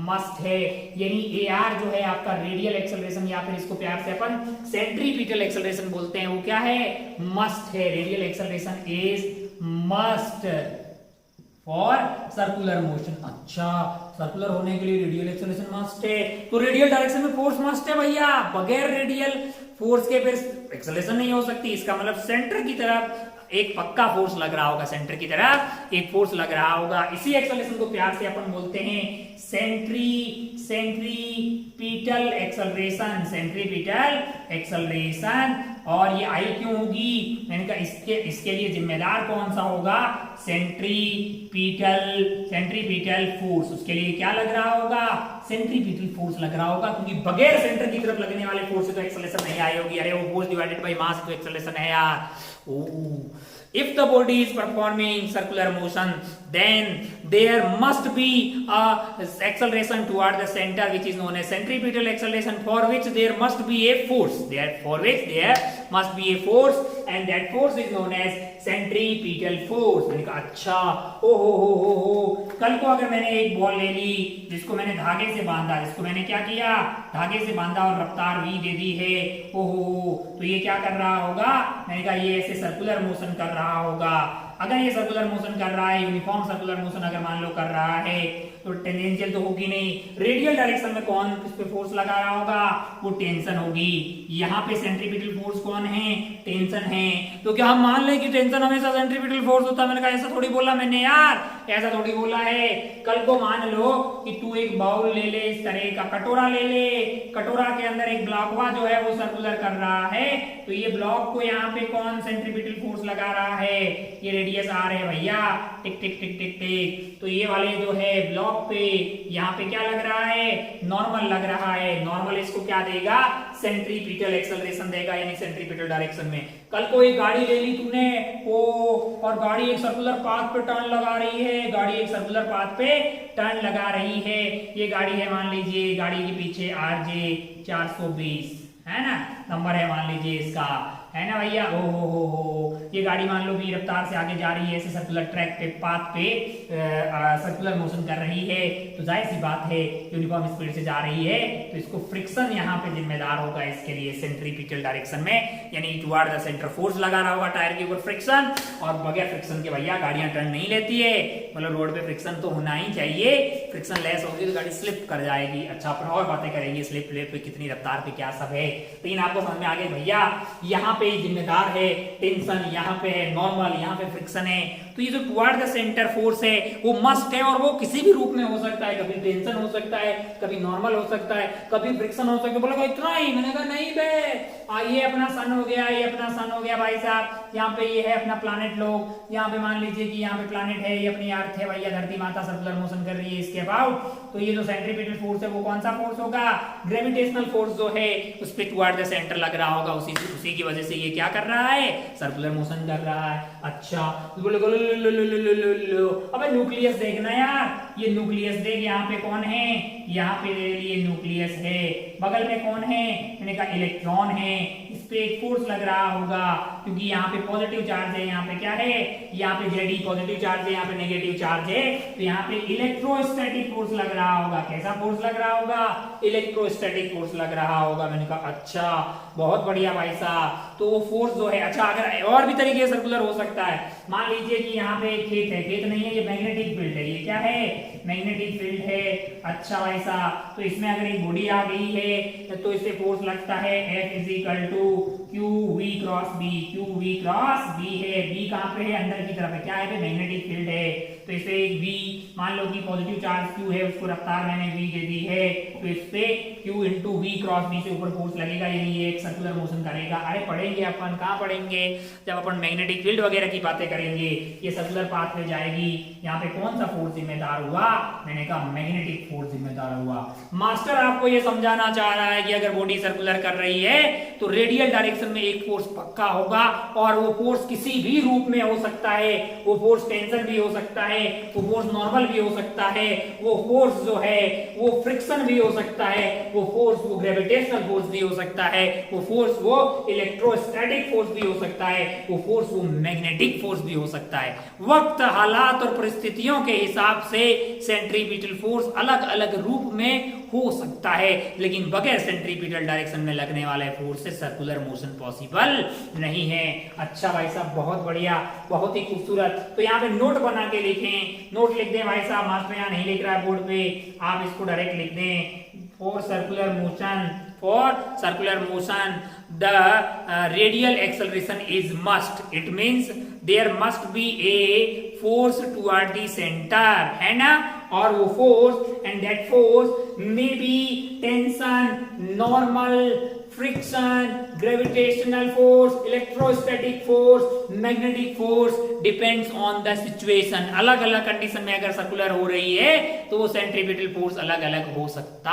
मस्ट है। यानी AR जो है आपका रेडियल एक्सेलरेशन, या फिर इसको प्यार से अपन सेंट्रीपिटल एक्सेलरेशन बोलते हैं, वो क्या है? मस्ट है। Radial acceleration is must for circular motion. अच्छा, सर्कुलर होने के लिए रेडियल एक्सेलरेशन मस्ट है, तो रेडियल डायरेक्शन में फोर्स मस्ट है भैया। बगैर रेडियल फोर्स के फिर एक्सेलरेशन नहीं हो सकती। इसका मतलब सेंटर की तरफ एक पक्का फोर्स लग रहा होगा, सेंटर की तरफ एक फोर्स लग रहा होगा। इसी एक्सेलरेशन को प्यार से अपन बोलते हैं सेंट्रीपिटल एक्सेलरेशन, सेंट्रीपिटल एक्सेलरेशन। और ये आई क्यों होगी? मैंने कहा इसके लिए जिम्मेदार कौन सा होगा? Centripetal force. उसके लिए क्या लग रहा होगा? सेंट्रीपिटल फोर्स लग रहा होगा, क्योंकि बगैर सेंटर की तरफ लगने वाले फोर्स से तो एक्सेलरेशन नहीं आई होगी। अरे वो फोर्स डिवाइडेड बाय मास तो एक्सेलरेशन है यार। If the body is performing circular motion, then there must be a acceleration toward the center, which is known as centripetal acceleration, for which there must be a force. And that force is known as centripetal force. मैंने कहा अच्छा, ओ हो। कल को अगर मैंने एक ball ले ली जिसको मैंने धागे से बांधा, जिसको मैंने क्या किया? धागे से बांधा और रफ्तार v दे दी है, ओ हो, तो ये क्या कर रहा होगा? मैंने कहा ये ऐसे सर्कुलर मोशन कर रहा होगा। अगर ये सर्कुलर मोशन कर रहा है, यूनिफॉर्म सर्कुलर मोशन अगर मान लो कर रहा है, तो टेंजेंशियल तो होगी नहीं। रेडियल डायरेक्शन में कौन किस पे फोर्स लगा रहा होगा? वो टेंशन होगी। यहाँ पे सेंट्रीपिटल फोर्स कौन है? टेंशन है। तो क्या हम मान लें कि टेंशन हमेशा सेंट्रीपिटल फोर्स होता है? मैंने कहा ऐसा थोड़ी बोला मैंने यार, ऐसा थोड़ी बोला है। कल को मान लो कि तू एक बाउल ले ले, इस तरह का कटोरा ले ले, कटोरा के अंदर एक ब्लॉकवा जो है वो सर्कुलर कर रहा है, तो ये ब्लॉक को यहाँ पे कौन सेंट्रीपिटल फोर्स लगा रहा है? ये रेडियस आर है भैया, टिक टिक टिक टिक टिक। तो ये वाले जो है ब्लॉक पे यहाँ पे क्या लग रहा है? नॉर्मल लग रहा है। नॉर्मल इसको क्या देगा? सेंट्रीपिटल एक्सेलरेशन देगा, यानी सेंट्रीपिटल डायरेक्शन में। कल को एक गाड़ी ले ली तूने, ओ, और गाड़ी एक सर्कुलर पाथ पे टर्न लगा रही है, गाड़ी एक सर्कुलर पाथ पे टर्न लगा रही है। ये गाड़ी है, मान लीजिए गाड़ी के पीछे RJ 420 है ना, नंबर है मान लीजिए इसका, है ना भैया। ओ हो, ये गाड़ी मान लो भी रफ्तार से आगे जा रही है, ऐसे सर्कुलर ट्रैक पे, पाथ पे सर्कुलर मोशन कर रही है, तो जाहिर सी बात है यूनिफॉर्म स्पीड से जा रही है, तो इसको फ्रिक्शन यहाँ पे जिम्मेदार होगा इसके लिए सेंट्रीपिटल डायरेक्शन में, यानी टुवर्ड द सेंटर फोर्स लगा रहा होगा टायर के ऊपर फ्रिक्शन। और बगैर फ्रिक्शन के भैया गाड़ियां टर्न नहीं लेती है, मतलब रोड पे फ्रिक्शन तो होना ही चाहिए। फ्रिक्शन लेस होगी तो गाड़ी स्लिप कर जाएगी। अच्छा, अपन और बातें करेंगे स्लिप पे, कितनी रफ्तार पे क्या सब है, लेकिन आपको समझ में आ गया भैया। यहाँ पे जिम्मेदार है टेंशन, यहाँ पे है नॉर्मल, यहाँ पे फ्रिक्शन है। तो ये जो टुवर्ड द सेंटर फोर्स है वो मस्ट है, और वो किसी भी रूप में हो सकता है, कभी टेंशन हो सकता है, कभी नॉर्मल हो सकता है, कभी फ्रिक्शन हो सकता है। बोला इतना ही, मैंने कहा नहीं बे, ये अपना सन हो गया, ये अपना सन हो गया भाई साहब, यहाँ पे ये है अपना प्लानेट लोग, यहाँ पे मान लीजिए कि यहाँ पे प्लानेट है, ये अपनी अर्थ है भैया, धरती माता सर्कुलर मोशन कर रही है इसके अबाउट, तो ये जो सेंट्रीपिटल फोर्स है वो कौन सा फोर्स होगा, ग्रेविटेशनल फोर्स जो है उस पे टुवर्ड द सेंटर लग रहा होगा, उसी की वजह से ये क्या कर रहा है, सर्कुलर मोशन कर रहा है। अच्छा बोले अबे न्यूक्लियस देखना यार, ये न्यूक्लियस देख, यहाँ पे कौन है, यहाँ पे ये न्यूक्लियस है, बगल में कौन है, मैंने कहा इलेक्ट्रॉन है, इस पे एक फोर्स लग रहा होगा क्योंकि यहाँ पे पॉजिटिव चार्ज है, यहाँ पे क्या है, यहाँ पे जेडी पॉजिटिव चार्ज है, यहाँ पे नेगेटिव चार्ज है, तो यहाँ पे इलेक्ट्रोस्टैटिक फोर्स लग रहा होगा। कैसा फोर्स लग रहा होगा, इलेक्ट्रोस्टैटिक फोर्स लग रहा होगा। मैंने कहा अच्छा बहुत बढ़िया भाई साहब, तो वो फोर्स जो है, अच्छा अगर और भी तरीके से सर्कुलर हो सकता है, मान लीजिए कि यहाँ पे खेत है, खेत नहीं है, ये मैग्नेटिक फील्ड है, ये क्या है, मैग्नेटिक फील्ड है। अच्छा भाई साहब, तो इसमें अगर एक बॉडी आ गई है तो इसे फोर्स लगता है F is equal to Q V cross B, Q V cross B है, बी कहाँ पे है, अंदर की तरफ है, क्या है, मैग्नेटिक फील्ड है, तो इसे एक v, मान लो कि पॉजिटिव चार्ज q है, उसको रफ्तार मैंने v दे दी है, तो इस पे q into V cross B से ऊपर फोर्स लगेगा, यानी ये एक सर्कुलर मोशन करेगा। अरे पढ़ेंगे अपन, कहाँ पढ़ेंगे, जब अपन मैग्नेटिक फील्ड वगैरह की बातें करेंगे, ये सर्कुलर पाथ में जाएगी। यहाँ पे कौन सा फोर्स जिम्मेदार हुआ, मैंने कहा मैग्नेटिक फोर्स जिम्मेदार हुआ। मास्टर आपको ये समझाना चाह रहा है कि अगर बॉडी सर्कुलर कर रही है तो रेडियल डायरेक्शन में एक फोर्स पक्का होगा, और वो फोर्स किसी भी रूप में हो सकता है, वो फोर्स टेंशन भी हो सकता है, वो फोर्स नॉर्मल भी हो सकता है, वो फोर्स जो है वो फ्रिक्शन भी हो सकता है, वो फोर्स वो ग्रेविटेशनल फोर्स भी हो सकता है, वो फोर्स वो इलेक्ट्रोस्टैटिक फोर्स भी हो सकता है, वो फोर्स वो मैग्नेटिक फोर्स भी हो सकता है। वक्त, हालात और परिस्थितियों के हिसाब से सेंट्रीपिटल फोर्स अलग अलग रूप में हो सकता है, लेकिन बगैर सेंट्रीपिटल डायरेक्शन में लगने वाले फोर्स से सर्कुलर मोशन पॉसिबल नहीं है। अच्छा भाई साहब बहुत बढ़िया, बहुत ही खूबसूरत। तो यहाँ पे नोट बना के लिखें, नोट लिख दें भाई साहब, मास्टर यहाँ नहीं लिख रहा है बोर्ड पे, आप इसको डायरेक्ट लिख दें। For circular motion the radial acceleration is must, it means there must be a force toward the centre, है ना, और वो force and that force may be tension, normal, friction, gravitational force, electrostatic force, magnetic force, depends on the situation. अलग अलग condition में अगर circular हो रही है तो वो सेंट्रीपिटल फोर्स अलग अलग हो सकता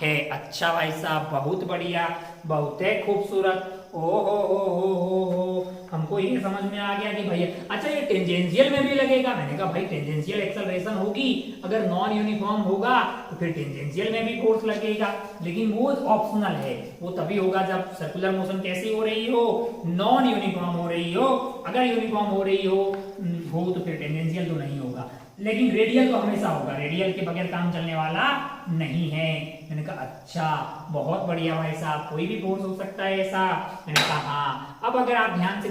है। अच्छा भाई साहब बहुत बढ़िया, बहुत ही खूबसूरत। ओ हो, हमको ये समझ में आ गया कि भैया अच्छा ये टेंजेंशियल में भी लगेगा। मैंने कहा भाई टेंजेंशियल एक्सेलरेशन होगी, अगर नॉन यूनिफॉर्म होगा तो फिर टेंजेंशियल में भी फोर्स लगेगा, लेकिन वो ऑप्शनल है, वो तभी होगा जब सर्कुलर मोशन कैसी हो रही हो, नॉन यूनिफॉर्म हो रही हो। अगर यूनिफॉर्म हो रही हो तो फिर टेंजेंशियल तो नहीं होगा, लेकिन रेडियल तो हमेशा होगा, रेडियल के बगैर काम चलने वाला नहीं है। मैंने कहा अच्छा बहुत बढ़िया भाई साहब, कोई भी फोर्स हो सकता है ऐसा। मैंने कहा हाँ। अब अगर आप ध्यान से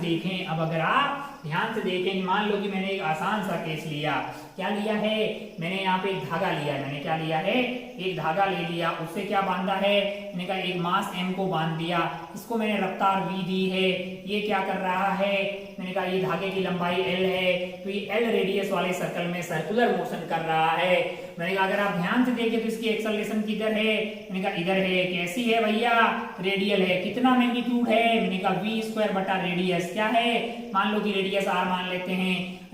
देखें, मान लो कि मैंने एक आसान सा केस लिया, क्या लिया है, मैंने यहाँ पे एक धागा लिया है, मैंने क्या लिया है, एक धागा ले लिया, उससे क्या बांधा है, मैंने कहा एक मास m को बांध दिया, इसको मैंने रफ्तार v दी है, ये क्या कर रहा है, मैंने कहा ये धागे की लंबाई l है, तो ये l रेडियस वाले सर्कल में सर्कुलर मोशन कर रहा है। मैंने कहा अगर आप ध्यान से देखें तो इसकी एक्सेलरेशन किधर है, मैंने कहा इधर है। कैसी है भैया, रेडियल है। कितना मैग्नीट्यूड है, मैंने कहा v स्क्वायर बटा रेडियस क्या है, मान लो कि रेडियस r मान लेते हैं l,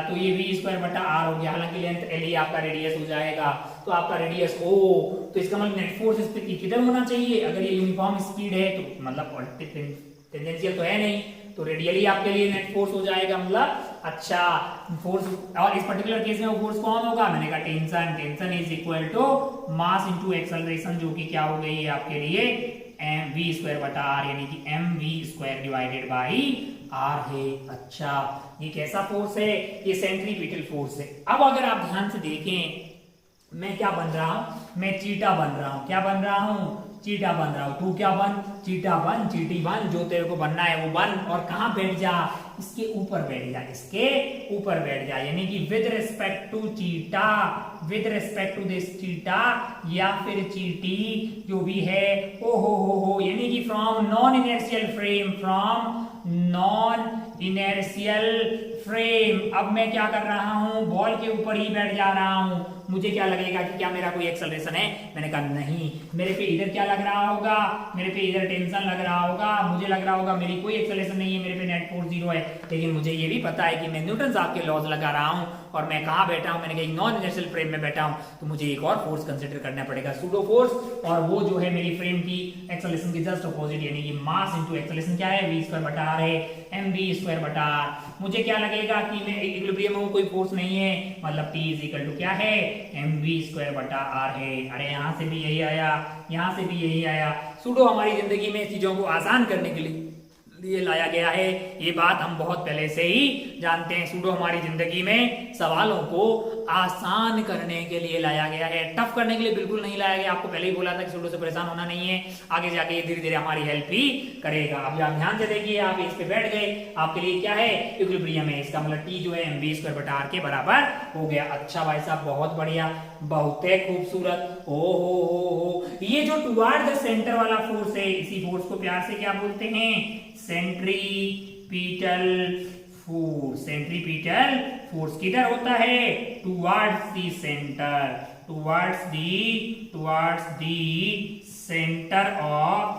तो ये v स्क्वायर बटा r हो गया, हालांकि लेंथ l ही आपका रेडियस हो जाएगा, तो आपका रेडियस o, तो इसका मतलब नेट फोर्स इस पे किधर होना चाहिए, अगर ये यूनिफॉर्म स्पीड है तो मतलब टेंजेंशियल तो है नहीं, तो रेडियली आपके लिए नेट फोर्स हो जाएगा, मतलब अच्छा फोर्स। और इस पर्टिकुलर केस में वो फोर्स कौन होगा, मैंने कहा tension is equal to mass into acceleration, जो कि क्या हो गई है आपके लिए एम वी स्क्वायर बटा आर, यानी कि M V square divided by R है। अच्छा ये कैसा फोर्स है, ये सेंट्रीपिटल फोर्स है। अब अगर आप ध्यान से देखें, मैं क्या बन रहा हूं, मैं चीटा बन रहा हूं, क्या बन रहा हूं, चीटा बन रहा हूं। तू क्या बन, चीटा बन, चीटी बन, जो तेरे को बनना है वो बन, और कहां बैठ जा, इसके ऊपर बैठ जा, इसके ऊपर बैठ जा, यानी कि with respect to theta, with respect to this theta या फिर चीटी जो भी है, ओ हो, यानी कि from non inertial frame, from non inertial frame. अब मैं क्या कर रहा हूं, बॉल के ऊपर ही बैठ जा रहा हूं। मुझे क्या लगेगा कि क्या मेरा कोई एक्सेलरेशन है? मैंने कहा नहीं। मेरे पे इधर क्या लग रहा होगा, मेरे पे इधर टेंशन लग रहा होगा, मुझे लग रहा होगा मेरी कोई एक्सेलरेशन नहीं है, मेरे पे नेट फोर्स 0 है। लेकिन मुझे ये भी पता है कि मैं न्यूटन साहब के लॉज लगा रहा हूं और मैं कहां बैठा हूं, मैंने कहा नॉन इनर्शियल फ्रेम में बैठा हूं, तो मुझे एक और फोर्स कंसीडर करना पड़ेगा, सूडो फोर्स। और वो जो है मेरी फ्रेम की एक्सेलरेशन की जस्ट अपोजिट, यानी कि मास इनटू एक्सेलरेशन क्या है, v² है, mv²। मुझे क्या लगेगा कि मैं इक्विलिब्रियम में कोई फोर्स नहीं है, मतलब T इक्वल टू क्या है, mv²r है। अरे यहां से भी यही आया, यहां से भी यही आया। सूडो हमारी जिंदगी में चीजों को आसान करने के लिए लाया गया है, ये बात हम बहुत पहले से ही जानते हैं। सूडो हमारी जिंदगी में सवालों को आसान करने के लिए लाया गया है, टफ करने के लिए बिल्कुल नहीं लाया गया। आपको पहले ही बोला था कि सूडो से परेशान होना नहीं है, आगे जाके ये धीरे धीरे हमारी हेल्प ही करेगा। अब आप ध्यान से देखिए, आप इस पे बैठ गए, आपके लिए क्या है, इक्विलिब्रियम है, इसका मतलब T जो है mv²r के बराबर हो गया। अच्छा भाई साहब, बहुत बढ़िया, बहुत खूबसूरत। ओ ये जो टुवर्ड द सेंटर वाला फोर्स है, इसी फोर्स को प्यार से क्या बोलते हैं, सेंट्रीपिटल फोर्स। सेंट्रीपिटल फोर्स किधर होता है, towards the centre, towards the centre of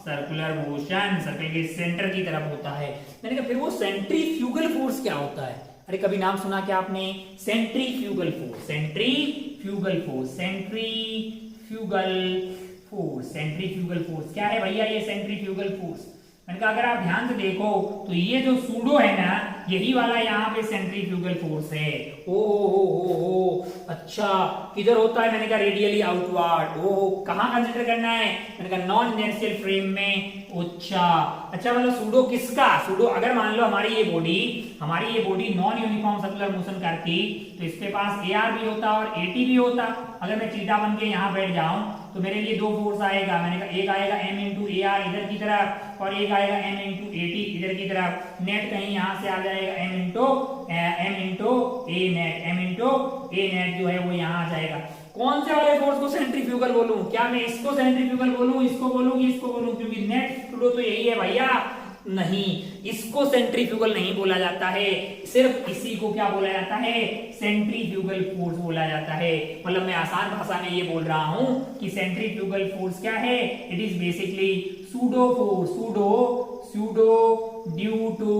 circular motion, circle के सेंटर की तरफ होता है। मैंने कहा फिर वो सेंट्रीफ्यूगल फोर्स क्या होता है? अरे कभी नाम सुना क्या आपने, centrifugal force, centrifugal force, centrifugal force, centrifugal force क्या है भैया ये सेंट्रीफ्यूगल फोर्स? मैंने कहा अगर आप ध्यान से देखो तो ये जो सूडो है ना, यही वाला यहाँ पे सेंट्रीफ्यूगल फोर्स है। ओ अच्छा, किधर होता है? मैंने कहा रेडियली आउटवर्ड। ओ कहाँ कंसीडर करना है? मैंने कहा नॉन इनर्शियल फ्रेम में। अच्छा मतलब सूडो किसका, सूडो अगर मान लो हमारी ये body non uniform circular motion करती तो इसके पास AR भी होता और AT भी होता। अगर मैं चीटा बन के यहाँ बैठ जाऊं तो मेरे लिए दो फोर्स आएगा। मैंने कहा एक आएगा m इंटू AR इधर की तरफ और एक आएगा m इंटू AT इधर की तरफ। नेट कहीं यहाँ से आ जाएगा m into A net, m into A net जो है वो यहाँ आ जाएगा। कौन से वाले फोर्स को सेंट्रीफ्यूगल बोलूं? क्या मैं इसको सेंट्रीफ्यूगल बोलूं, इसको बोलूं कि इसको बोलूं? क्योंकि नेट फ्लो तो यही है भैया। नहीं, इसको सेंट्रीफ्यूगल नहीं बोला जाता है, सिर्फ इसी को क्या बोला जाता है, सेंट्रीफ्यूगल फोर्स बोला जाता है। मतलब मैं आसान भाषा में ये बोल रहा हूं कि सेंट्रीफ्यूगल फोर्स क्या है, it is basically pseudo force, pseudo due to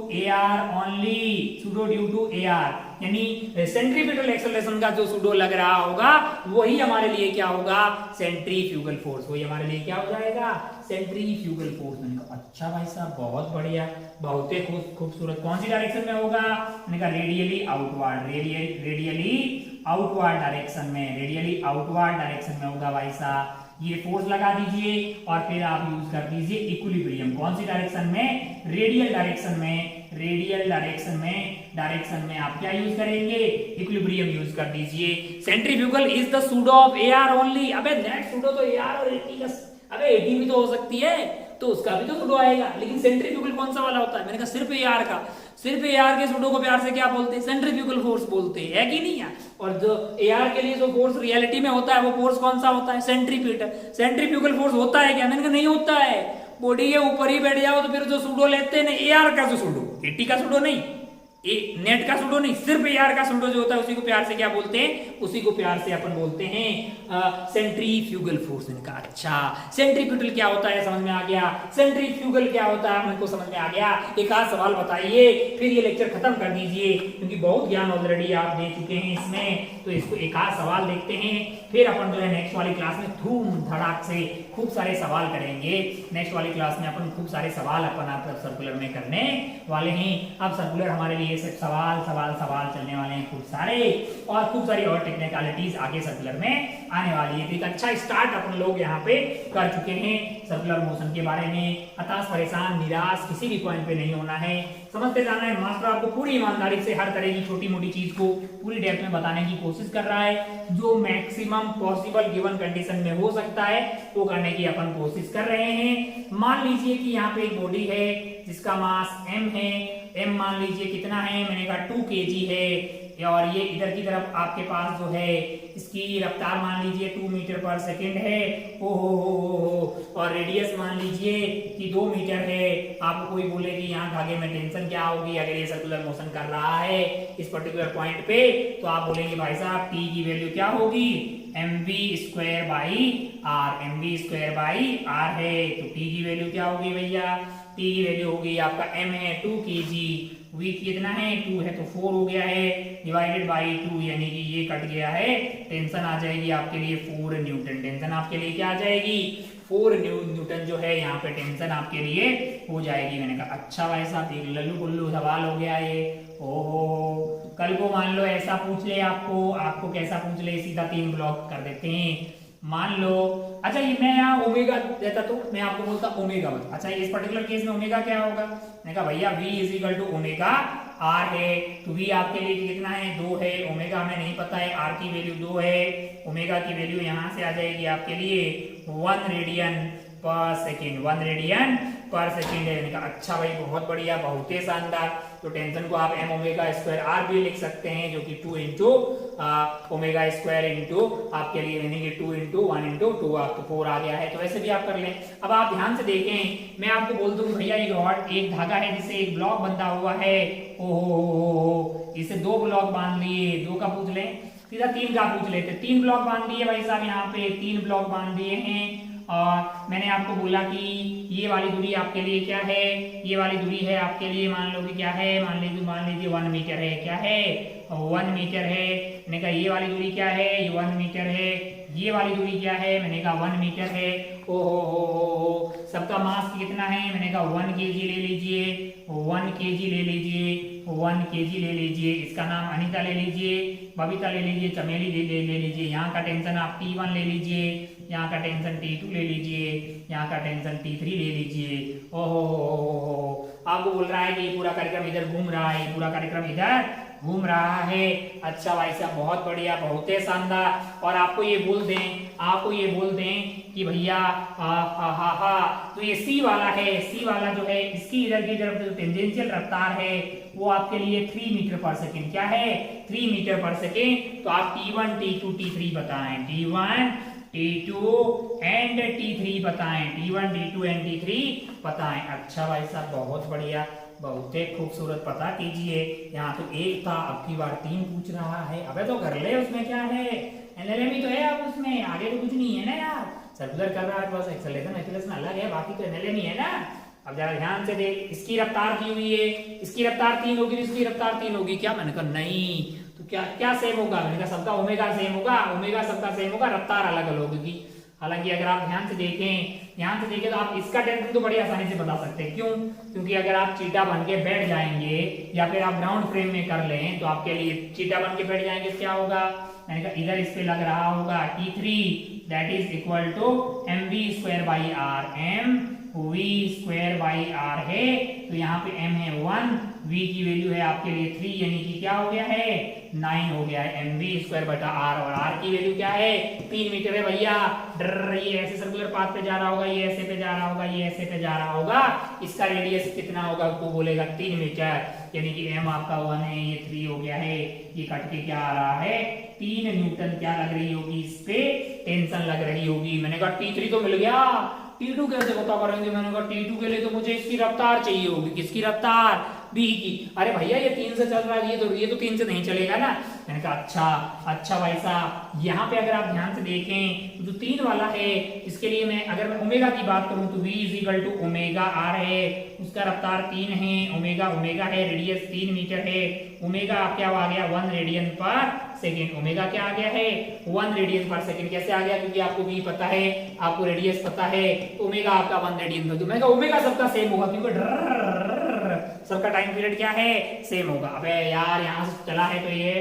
AR only, pseudo due to AR, यानी सेंट्रीपिटल एक्सेलरेशन का जो सूडो लग रहा होगा वही हमारे लिए क्या होगा, सेंट्रीफ्यूगल फोर्स, वही हमारे लिए क्या हो जाएगा, सेंट्रीफ्यूगल फोर्स। मैंने कहा अच्छा भाई साहब बहुत बढ़िया, बहुत ही खूबसूरत। कौन सी डायरेक्शन में होगा? मैंने कहा radially outward, radially outward direction में, रेडियली आउटवर्ड डायरेक्शन में होगा भाई साहब। ये फोर्स लगा दीजिए और फिर आप यूज कर दीजिए इक्विलिब्रियम। कौन सी डायरेक्शन में? रेडियल डायरेक्शन में, रेडियल डायरेक्शन में आप क्या यूज करेंगे? इक्विलिब्रियम यूज कर दीजिए। Centrifugal is the pseudo of AR only. अबे नेट सूडो तो AR और AT का, अबे AT भी तो हो सकती है तो उसका भी तो सूडो आएगा, लेकिन सेंट्रीफ्यूगल कौन सा वाला होता है? मैंने कहा सिर्फ AR का, सिर्फ AR के सूडो को प्यार से क्या बोलते हैं? सेंट्रीफ्यूगल फोर्स बोलते हैं, है कि नहीं यार? और जो AR के लिए जो फोर्स रियलिटी में होता है वो फोर्स कौन सा होता है? सेंट्रीपिटल। सेंट्रीफ्यूगल फोर्स होता है क्या? मैंने कहा नहीं होता है। बॉडी के ऊपर ही बैठ जाओ तो फिर जो सूडो लेते हैं ना, AR का जो सूडो, AT का सूडो नहीं, नेट का सूडो नहीं, सिर्फ AR का सूडो जो होता है उसी को प्यार से क्या बोलते हैं? उसी को प्यार से अपन बोलते हैं सेंट्रीफ्यूगल फोर्स। मैंने कहा अच्छा सेंट्रीपिटल क्या होता है समझ में आ गया, सेंट्रीफ्यूगल क्या होता है हमको समझ में आ गया। एक आध सवाल बताइए फिर ये लेक्चर खत्म कर दीजिए, क्योंकि बहुत ज्ञान ऑलरेडी आप दे चुके हैं इसमें। तो इसको एक आध सवाल देखते हैं, फिर अपन जो है नेक्स्ट वाली क्लास में धूम धड़ाक से खूब सारे सवाल करेंगे। नेक्स्ट वाली क्लास में अपन खूब सारे सवाल अपन आप सर्कुलर में करने वाले हैं। अब सर्कुलर हमारे लिए सिर्फ सवाल चलने वाले हैं खूब सारे, और खूब सारी और टेक्निकलिटीज आगे सर्कुलर में आने वाली है। तो एक अच्छा स्टार्ट अपन लोग यहाँ पे कर चुके हैं सर्कुलर मोशन के बारे में। हताश, परेशान, निराश किसी भी पॉइंट पे नहीं होना है, समझते जाना है। मास्टर आपको पूरी ईमानदारी से हर तरह की छोटी मोटी चीज को पूरी डेप्थ में बताने की कोशिश कर रहा है। जो मैक्सिमम पॉसिबल गिवन कंडीशन में हो सकता है वो करने की अपन कोशिश कर रहे हैं। मान लीजिए कि यहाँ पे एक बॉडी है जिसका मास m है। m मान लीजिए कितना है? मैंने कहा 2 kg है। और ये इधर की तरफ आपके पास जो है इसकी रफ्तार मान लीजिए 2 मीटर पर सेकेंड है, ओ और रेडियस मान लीजिए कि 2 मीटर है। आपको कोई बोले कि यहाँ धागे में टेंशन क्या होगी अगर ये सर्कुलर मोशन कर रहा है इस पर्टिकुलर पॉइंट पे, तो आप बोलेंगे भाई साहब टी की वैल्यू क्या होगी, mv square by R, mv square by R है, तो टी की वैल्यू क्या होगी भैया, टी की वैल्यू होगी आपका m है 2 kg, v कितना है 2 है तो 4 हो गया है, डिवाइडेड बाई 2 यानी कि ये कट गया है, टेंशन आ जाएगी आपके लिए 4 न्यूटन, टेंशन आपके लिए क्या आ जाएगी 4 न्यूटन जो है यहाँ पे टेंशन आपके लिए हो जाएगी। मैंने कहा अच्छा भाई साहब एक लल्लू गुल्लू सवाल हो गया ये, ओहो कल को मान लो ऐसा पूछ ले आपको कैसा पूछ ले, सीधा 3 ब्लॉक कर देते हैं। मान लो अच्छा ये मैं यहाँ ओमेगा देता तो मैं आपको बोलता ओमेगा बता, अच्छा इस पर्टिकुलर केस में ओमेगा क्या होगा, मैंने कहा भैया v is equal to omega r है, तो v आपके लिए कितना है 2 है, ओमेगा हमें नहीं पता है, r की वैल्यू 2 है, ओमेगा की वैल्यू यहाँ से आ जाएगी आपके लिए 1 रेडियन पर सेकेंड, 1 रेडियन पर सेकेंड है। मैंने कहा अच्छा भाई बहुत बढ़िया बहुत ही शानदार, तो टेंशन को आप m ओमेगा स्क्वायर r भी लिख सकते हैं जो कि 2 इंटू ओमेगा स्क्वायर इंटू आपके लिए यानी कि 2 इंटू 1 इंटू 2 आपको 4 आ गया है, तो ऐसे भी आप कर लें। अब आप ध्यान से देखें मैं आपको बोल दूं भैया एक रॉड एक धागा है जिससे एक ब्लॉक बंधा हुआ है, ओहो इसे 2 ब्लॉक बांध लिए, 2 का पूछ लें सीधा 3 का पूछ लेते, 3 ब्लॉक बांध दिए भाई साहब, यहाँ पे 3 ब्लॉक बांध दिए हैं और मैंने आपको बोला कि ये वाली दूरी आपके लिए क्या है, ये वाली दूरी है आपके लिए मान लो कि क्या है, मान लीजिए 1 मीटर है, क्या है 1 मीटर है। मैंने कहा ये वाली दूरी क्या है, ये 1 मीटर है, ये वाली दूरी क्या है, मैंने कहा 1 मीटर है, ओहो सबका मास कितना है, मैंने कहा 1 kg ले लीजिए, 1 kg ले लीजिए, 1 kg ले लीजिए, इसका नाम अनीता ले लीजिए, बबीता ले लीजिए, चमेली ले लीजिए, यहाँ का टेंशन आप T1 ले लीजिए, यहाँ का टेंशन T2 ले लीजिए, यहाँ का टेंशन T3 ले लीजिए। ओहो आपको बोल रहा है कि ये पूरा कार्यक्रम इधर घूम रहा है, पूरा कार्यक्रम इधर घूम रहा है, अच्छा भाई साहब बहुत बढ़िया बहुत ही शानदार। और आपको ये बोल दें कि भैया तो ये C वाला है, C वाला जो है इसकी इधर की तरफ जो टेंजेंशियल रफ्तार है वो आपके लिए 3 मीटर पर सेकेंड, क्या है 3 मीटर पर सेकेंड, तो आप T1 T2 T3 बताएं, T1 T2 एंड T3 बताएं, T1 T2 एंड T3 बताएं। अच्छा भाई साहब बहुत बढ़िया बहुत ही खूबसूरत, पता कीजिए यहाँ तो एक था अब की बार 3 पूछ रहा है, अबे तो कर ले उसमें क्या है, एलएलएम ही तो है अब उसमें, आगे तो कुछ नहीं है ना यार, सर्कुलर कर रहा है बस एक्सेलरेशन अलग है, बाकी तो एलएलएम ही है ना। अब जरा ध्यान से देख इसकी रफ्तार दी हुई है, इसकी रफ्तार 3 होगी, इसकी रफ्तार 3 होगी, क्या मैंने कहा नहीं तो क्या सेम होगा, मैंने कहा सबका ओमेगा सेम होगा, ओमेगा सबका सेम होगा, रफ्तार अलग अलग होगी। हालांकि अगर आप ध्यान से देखें तो आप इसका टेंशन तो बड़ी आसानी से बता सकते हैं, क्यों, क्योंकि अगर आप चीटा बन के बैठ जाएंगे या फिर आप ग्राउंड फ्रेम में कर लें तो आपके लिए चीटा बन के बैठ जाएंगे, क्या होगा, मैंने कहा इधर इस पे लग रहा होगा T3 that is equal to mv square by R, m v square by R है, तो यहाँ पे m है 1, v की वैल्यू है आपके लिए 3 यानी कि क्या हो गया है 9 हो गया है, mv स्क्वायर बटा आर, और r की वैल्यू क्या है 3 मीटर है भैया। ये ऐसे सर्कुलर पाथ पे जा रहा होगा, ये ऐसे पे जा रहा होगा, ये ऐसे पे जा रहा होगा, इसका रेडियस कितना होगा वो बोलेगा 3 मीटर, यानी कि m आपका 1 है, ये 3 हो गया है, ये कट के क्या आ रहा है 3 न्यूटन क्या लग रही होगी, इस पे टेंशन लग रही होगी। मैंने कहा T3 तो मिल गया, T2 कैसे पता करेंगे, मैंने कहा T2 के लिए तो मुझे इसकी रफ्तार चाहिए होगी, किसकी रफ्तार B की, अरे भैया ये 3 से चल रहा है, ये तो 3 से नहीं चलेगा ना। मैंने कहा अच्छा भाई साहब यहाँ पे अगर आप ध्यान से देखें जो 3 वाला है इसके लिए मैं अगर मैं ओमेगा की बात करूं तो v is equal to omega r है, उसका रफ्तार 3 है, ओमेगा है, रेडियस 3 मीटर है, ओमेगा क्या आ गया 1 रेडियन पर सेकेंड, ओमेगा क्या आ गया है 1 रेडियन पर सेकेंड, कैसे आ गया क्योंकि आपको v पता है, आपको रेडियस पता है, तो ओमेगा आपका 1 रेडियन पर, मैं ओमेगा सबका सेम होगा क्योंकि सबका टाइम पीरियड क्या है सेम होगा। अबे यार यहाँ से चला है तो ये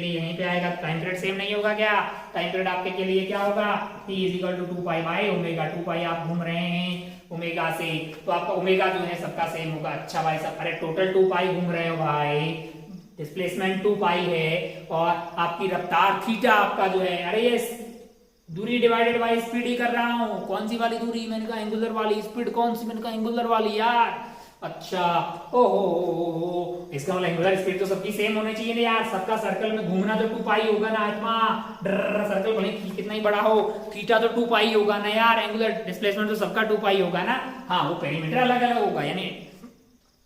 यहीं पे आएगा, टाइम पीरियड सेम नहीं होगा क्या, टाइम पीरियड आपके के लिए क्या होगा t is equal to 2 pi by omega, 2 pi आप घूम रहे हैं ओमेगा से, तो आपका ओमेगा जो है सबका सेम होगा। अच्छा भाई साहब अरे टोटल 2 पाई घूम रहे हो भाई, डिस्प्लेसमेंट 2 पाई है और आपकी रफ्तार थीटा आपका जो है, अरे ये दूरी डिवाइडेड बाय स्पीड ही कर रहा हूँ, कौन सी वाली दूरी, मैंने कहा एंगुलर वाली, स्पीड कौन सी, मैंने कहा एंगुलर वाली यार। अच्छा, ओहो, इसका मतलब एंगुलर स्पीड तो सबकी सेम होनी चाहिए ना यार, सबका सर्कल में घूमना तो 2 पाई होगा ना आत्मा, सर्कल भले कितना ही बड़ा हो, थीटा तो 2 पाई होगा ना यार, एंगुलर डिस्प्लेसमेंट तो सबका 2 पाई होगा ना। हाँ, वो पेरीमीटर अलग अलग होगा, यानी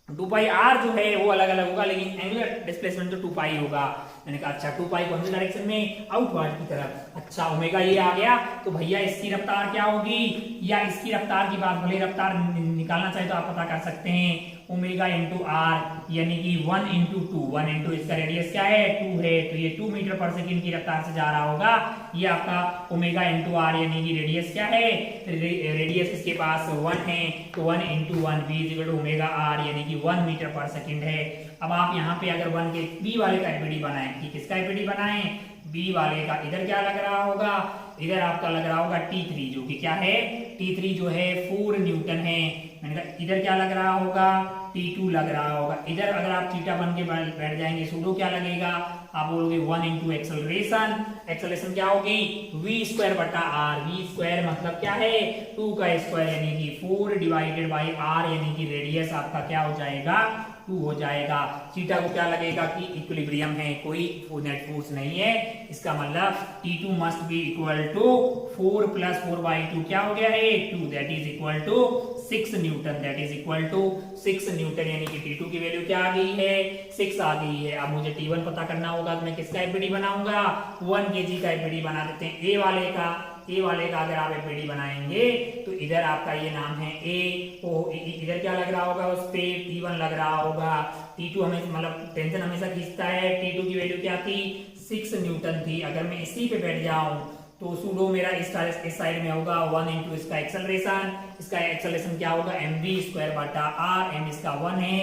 2 पाई आर जो है वो अलग अलग होगा, लेकिन एंगुलर डिस्प्लेसमेंट तो 2 पाई होगा। मैंने कहा अच्छा 2 पाई कौन सी डायरेक्शन में, आउटवर्ड की तरफ। अच्छा ओमेगा ये आ गया, तो भैया इसकी रफ्तार क्या होगी, या इसकी रफ्तार की बात भले रफ्तार निकालना चाहे तो आप पता कर सकते हैं, ओमेगा इंटू आर, यानी कि 1 इंटू 2, 1 इंटू इसका रेडियस क्या है 2 है, तो ये 2 मीटर पर सेकंड की रफ्तार से जा रहा होगा। ये आपका ओमेगा इंटू आर यानी कि रेडियस क्या है, रेडियस इसके पास 1 है, तो 1 into 1 v equal to omega R यानी कि 1 मीटर पर सेकंड है। अब आप यहाँ पे अगर 1 के बी वाले का एपीडी बनाएं, कि किसका एपीडी बनाएं, बी वाले का, इधर क्या लग रहा होगा, इधर आपका लग रहा होगा T3, जो कि क्या है, T3 जो है 4 न्यूटन है। मैंने कहा इधर क्या लग रहा होगा, T2 लग रहा होगा। इधर अगर आप थीटा बन के बैठ जाएंगे, सूडो क्या लगेगा, आप बोलोगे 1 इंटू एक्सेलरेशन, एक्सेलरेशन क्या होगी v स्क्वायर बटा आर, v स्क्वायर मतलब क्या है 2 का स्क्वायर यानी कि 4 डिवाइडेड बाई आर, यानी कि रेडियस आपका क्या हो जाएगा 2 हो जाएगा। थीटा को क्या लगेगा कि इक्विलिब्रियम है, कोई नेट फोर्स नहीं है, इसका मतलब T2 must be equal to 4 plus 4/2 क्या हो गया है 2, that is equal to 6 newton, that is equal to 6 newton, यानी कि T2 की वैल्यू क्या आ गई है 6 आ गई है। अब मुझे T1 पता करना होगा, तो मैं किसका एपीडी बनाऊंगा 1 kg का एपीडी बना देते हैं, ए वाले का अगर आप एपीडी बनाएंगे तो इधर आपका ये नाम है ए, इधर क्या लग रहा होगा उस पे T1 लग रहा होगा। T2 हमें मतलब टेंशन हमेशा खींचता है, T2 की वैल्यू क्या थी 6 न्यूटन थी। अगर मैं इसी पे बैठ जाऊं तो सूडो मेरा इस साइड में होगा 1 इंटू इसका एक्सेलरेशन क्या होगा mv स्क्वायर बटा r, m इसका 1 है,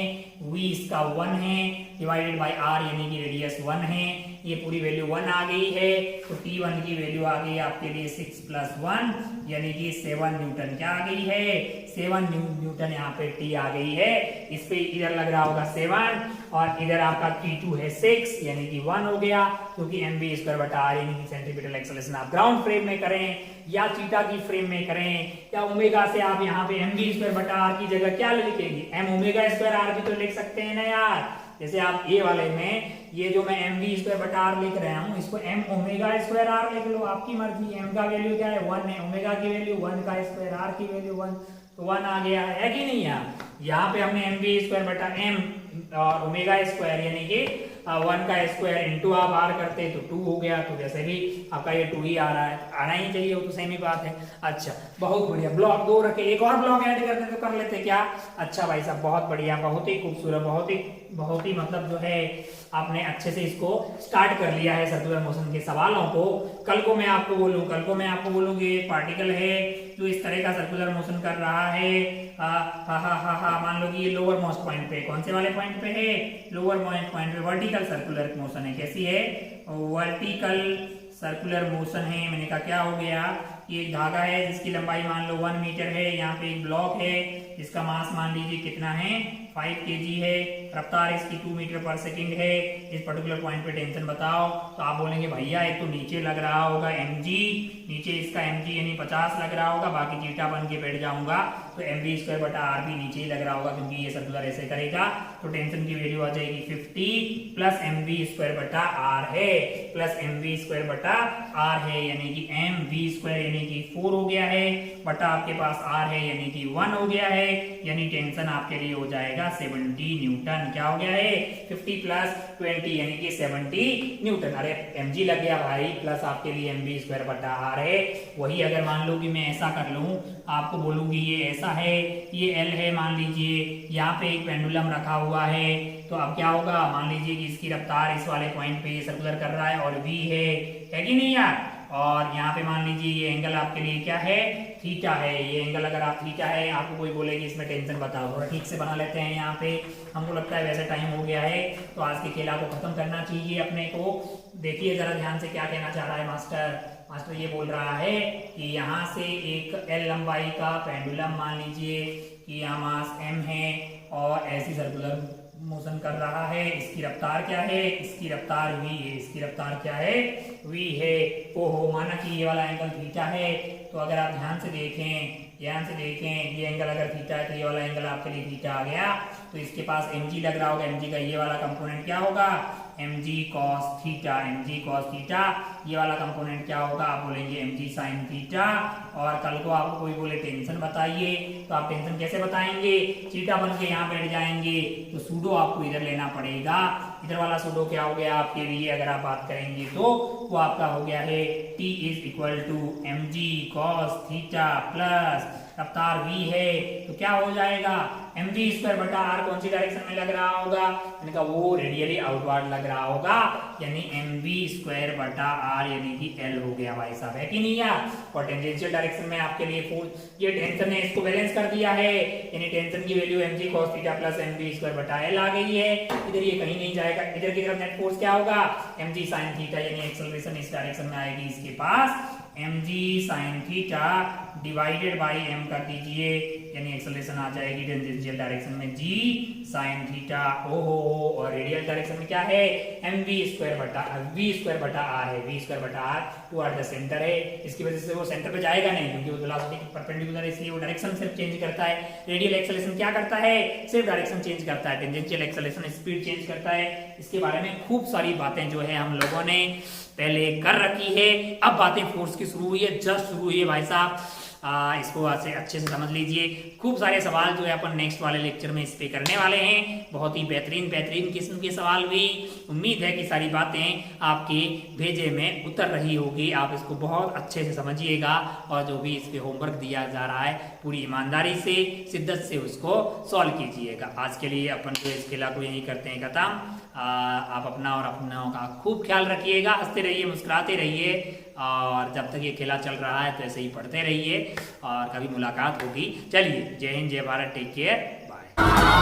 v इसका 1 है, डिवाइडेड बाय r यानी कि रेडियस 1 है, ये पूरी वैल्यू 1 आ गई है। तो T1 की वैल्यू आ गई आपके लिए 6 प्लस 1 यानी कि 7 न्यूटन क्या आ गई है 7 न्यूटन, यहाँ पे T आ गई है, इस पे इधर लग रहा होगा 7 और इधर आपका T2 है 6 यानी कि 1 हो गया, क्योंकि mv स्क्वायर बटा r यानी कि सेंटीमीटर एक्सेलरेशन आप ग्राउंड फ्रेम में करें या थीटा की फ्रेम में करें या ओमेगा से आप यहाँ पे mv स्क्वायर बटा r की जगह क्या लिखेंगे m ओमेगा स्क्वायर r भी तो लिख सकते हैं ना यार। जैसे आप ए वाले में ये जो मैं mv स्क्वायर बटा r लिख रहा हूँ, इसको m ओमेगा स्क्वायर r लिख लो, आपकी मर्जी। m का वैल्यू क्या है 1 है, ओमेगा की वैल्यू 1 का स्क्वायर, r की वैल्यू 1, तो 1 आ गया है कि नहीं यार। यहाँ पे हमने mv स्क्वायर बटा m और ओमेगा स्क्वायर यानी कि 1 का स्क्वायर इंटू आप r करते तो 2 हो गया, तो वैसे भी आपका ये 2 ही आ रहा है, आना ही चाहिए, वो तो सेम ही बात है। अच्छा बहुत बढ़िया, ब्लॉक 2 रखे, एक और ब्लॉक ऐड करते तो कर लेते क्या। अच्छा भाई साहब बहुत बढ़िया, बहुत ही खूबसूरत, बहुत ही मतलब जो है आपने अच्छे से इसको स्टार्ट कर लिया है सर्कुलर मोशन के सवालों को। कल को मैं आपको बोलूँ कि एक पार्टिकल है जो इस तरह का सर्कुलर मोशन कर रहा है, मान लो कि ये लोअर मोस्ट पॉइंट पे, कौन से वाले पॉइंट पे है लोअर पॉइंट पे वर्टिकल सर्कुलर मोशन है। कैसी है वर्टिकल सर्कुलर मोशन है। मैंने कहा क्या हो गया, ये एक धागा है जिसकी लंबाई मान लो 1 मीटर है, यहाँ पे एक ब्लॉक है जिसका मास मान लीजिए कितना है 5 kg है, रफ्तार इसकी 2 मीटर पर सेकंड है, इस पर्टिकुलर पॉइंट पे टेंशन बताओ। तो आप बोलेंगे भैया एक तो नीचे लग रहा होगा mg, नीचे इसका mg यानी 50 लग रहा होगा, बाकी थीटा बन के बैठ जाऊंगा तो mv स्क्वायर बटा r भी नीचे ही लग रहा होगा, क्योंकि ये सर्कुलर ऐसे करेगा। तो टेंशन की वैल्यू आ जाएगी 50 प्लस mv स्क्वायर बटा r है, प्लस mv स्क्वायर बटा r है, यानी कि mv स्क्वायर यानी कि 4 हो गया है, बटा आपके पास r है यानी कि 1 हो गया है, यानी टेंशन आपके लिए हो जाएगा 70 न्यूटन। क्या हो गया है 50 प्लस 20 यानी कि 70 न्यूटन। अरे mg लग गया भाई, प्लस आपके लिए mv स्क्वायर बटा r है। वही अगर मान लो कि मैं ऐसा कर लूं, आपको बोलूंगी ये ऐसा है, ये l है मान लीजिए, यहाँ पे एक पेंडुलम रखा हुआ है, तो अब क्या होगा मान लीजिए कि इसकी रफ्तार इस वाले पॉइंट पे सर्कुलर कर रहा है और v है कि नहीं यार। और यहाँ पे मान लीजिए ये एंगल आपके लिए क्या है थीटा है, ये एंगल अगर आप थीटा है, आपको कोई बोलेगी इसमें टेंशन बताओ, थोड़ा ठीक से बना लेते हैं। यहाँ पे हमको लगता है वैसे टाइम हो गया है, तो आज के खेला को खत्म करना चाहिए अपने को। देखिए जरा ध्यान से क्या कहना चाह रहा है मास्टर ये बोल रहा है कि यहाँ से एक l लंबाई का पेंडुलम मान लीजिए कि यहाँ मास m है और ऐसी सर्कुलर मोशन कर रहा है, इसकी रफ्तार क्या है, इसकी रफ्तार v है, इसकी रफ्तार क्या है v है। ओहो माना कि ये वाला एंगल थीटा है, तो अगर आप ध्यान से देखें ध्यान से देखें, ये एंगल अगर थीटा है तो ये वाला एंगल आपके लिए थीटा आ गया, तो इसके पास mg लग रहा होगा, mg का ये वाला कंपोनेंट क्या होगा, mg cos theta, mg cos theta, ये वाला कंपोनेंट क्या होगा, आप बोलेंगे mg sin थीटा। और कल को आपको कोई बोले टेंशन बताइए, तो आप टेंशन कैसे बताएंगे, थीटा बन के यहाँ बैठ जाएंगे, तो सूडो आपको इधर लेना पड़ेगा, इधर वाला सूडो क्या हो गया आपके लिए, अगर आप बात करेंगे तो वो आपका हो गया है t is equal to mg cos theta plus रफ्तार v है, तो क्या हो जाएगा mv स्क्वायर बटा r कौन सी डायरेक्शन में लग रहा होगा, मैंने कहा वो रेडियली आउटवर्ड लग रहा होगा, यानी mv स्क्वायर बटा r यानी कि l हो गया भाई साहब, है कि नहीं यार। और टेंजेंशियल डायरेक्शन में आपके लिए फोर्स, ये टेंशन ने इसको बैलेंस कर दिया है, यानी टेंशन की value mg cos theta plus mv square बटा l आ गई है, इधर ये कहीं नहीं जाएगा, इधर की तरफ नेट फोर्स क्या होगा mg sin थीटा, यानी एक्सेलरेशन इस डायरेक्शन में आएगी इसके पास mg sin theta divided by m कर दीजिए, यानी एक्सेलरेशन आ जाएगी टेंजेंशियल डायरेक्शन में g sin थीटा, ओहो, और रेडियल डायरेक्शन में क्या है mv स्क्वायर बटा v स्क्वायर बटा r है, v स्क्वायर बटा r टुवर्ड द सेंटर है, इसकी वजह से वो सेंटर पे जाएगा नहीं क्योंकि वो वेलोसिटी के परपेंडिकुलर है, इसलिए वो डायरेक्शन सिर्फ चेंज करता है। रेडियल एक्सेलरेशन क्या करता है, सिर्फ डायरेक्शन चेंज करता है, टेंजेंशियल एक्सेलरेशन स्पीड चेंज करता है। इसके बारे में खूब सारी बातें जो है हम लोगों ने पहले कर रखी है, अब बातें फोर्स की शुरू हुई है, जस्ट शुरू हुई है भाई साहब, इसको अच्छे से समझ लीजिए। खूब सारे सवाल जो है अपन नेक्स्ट वाले लेक्चर में इस पे करने वाले हैं, बहुत ही बेहतरीन बेहतरीन किस्म के सवाल भी। उम्मीद है कि सारी बातें आपके भेजे में उतर रही होगी, आप इसको बहुत अच्छे से समझिएगा और जो भी इस पे होमवर्क दिया जा रहा है पूरी ईमानदारी से शिद्दत से उसको सॉल्व कीजिएगा। आज के लिए अपन जो इस खेला को यही करते हैं खत्म। आप अपना और अपनों का खूब ख्याल रखिएगा, हंसते रहिए, मुस्कुराते रहिए, और जब तक ये खेला चल रहा है तो ऐसे ही पढ़ते रहिए और कभी मुलाकात होगी। चलिए, जय हिंद, जय भारत, टेक केयर, बाय।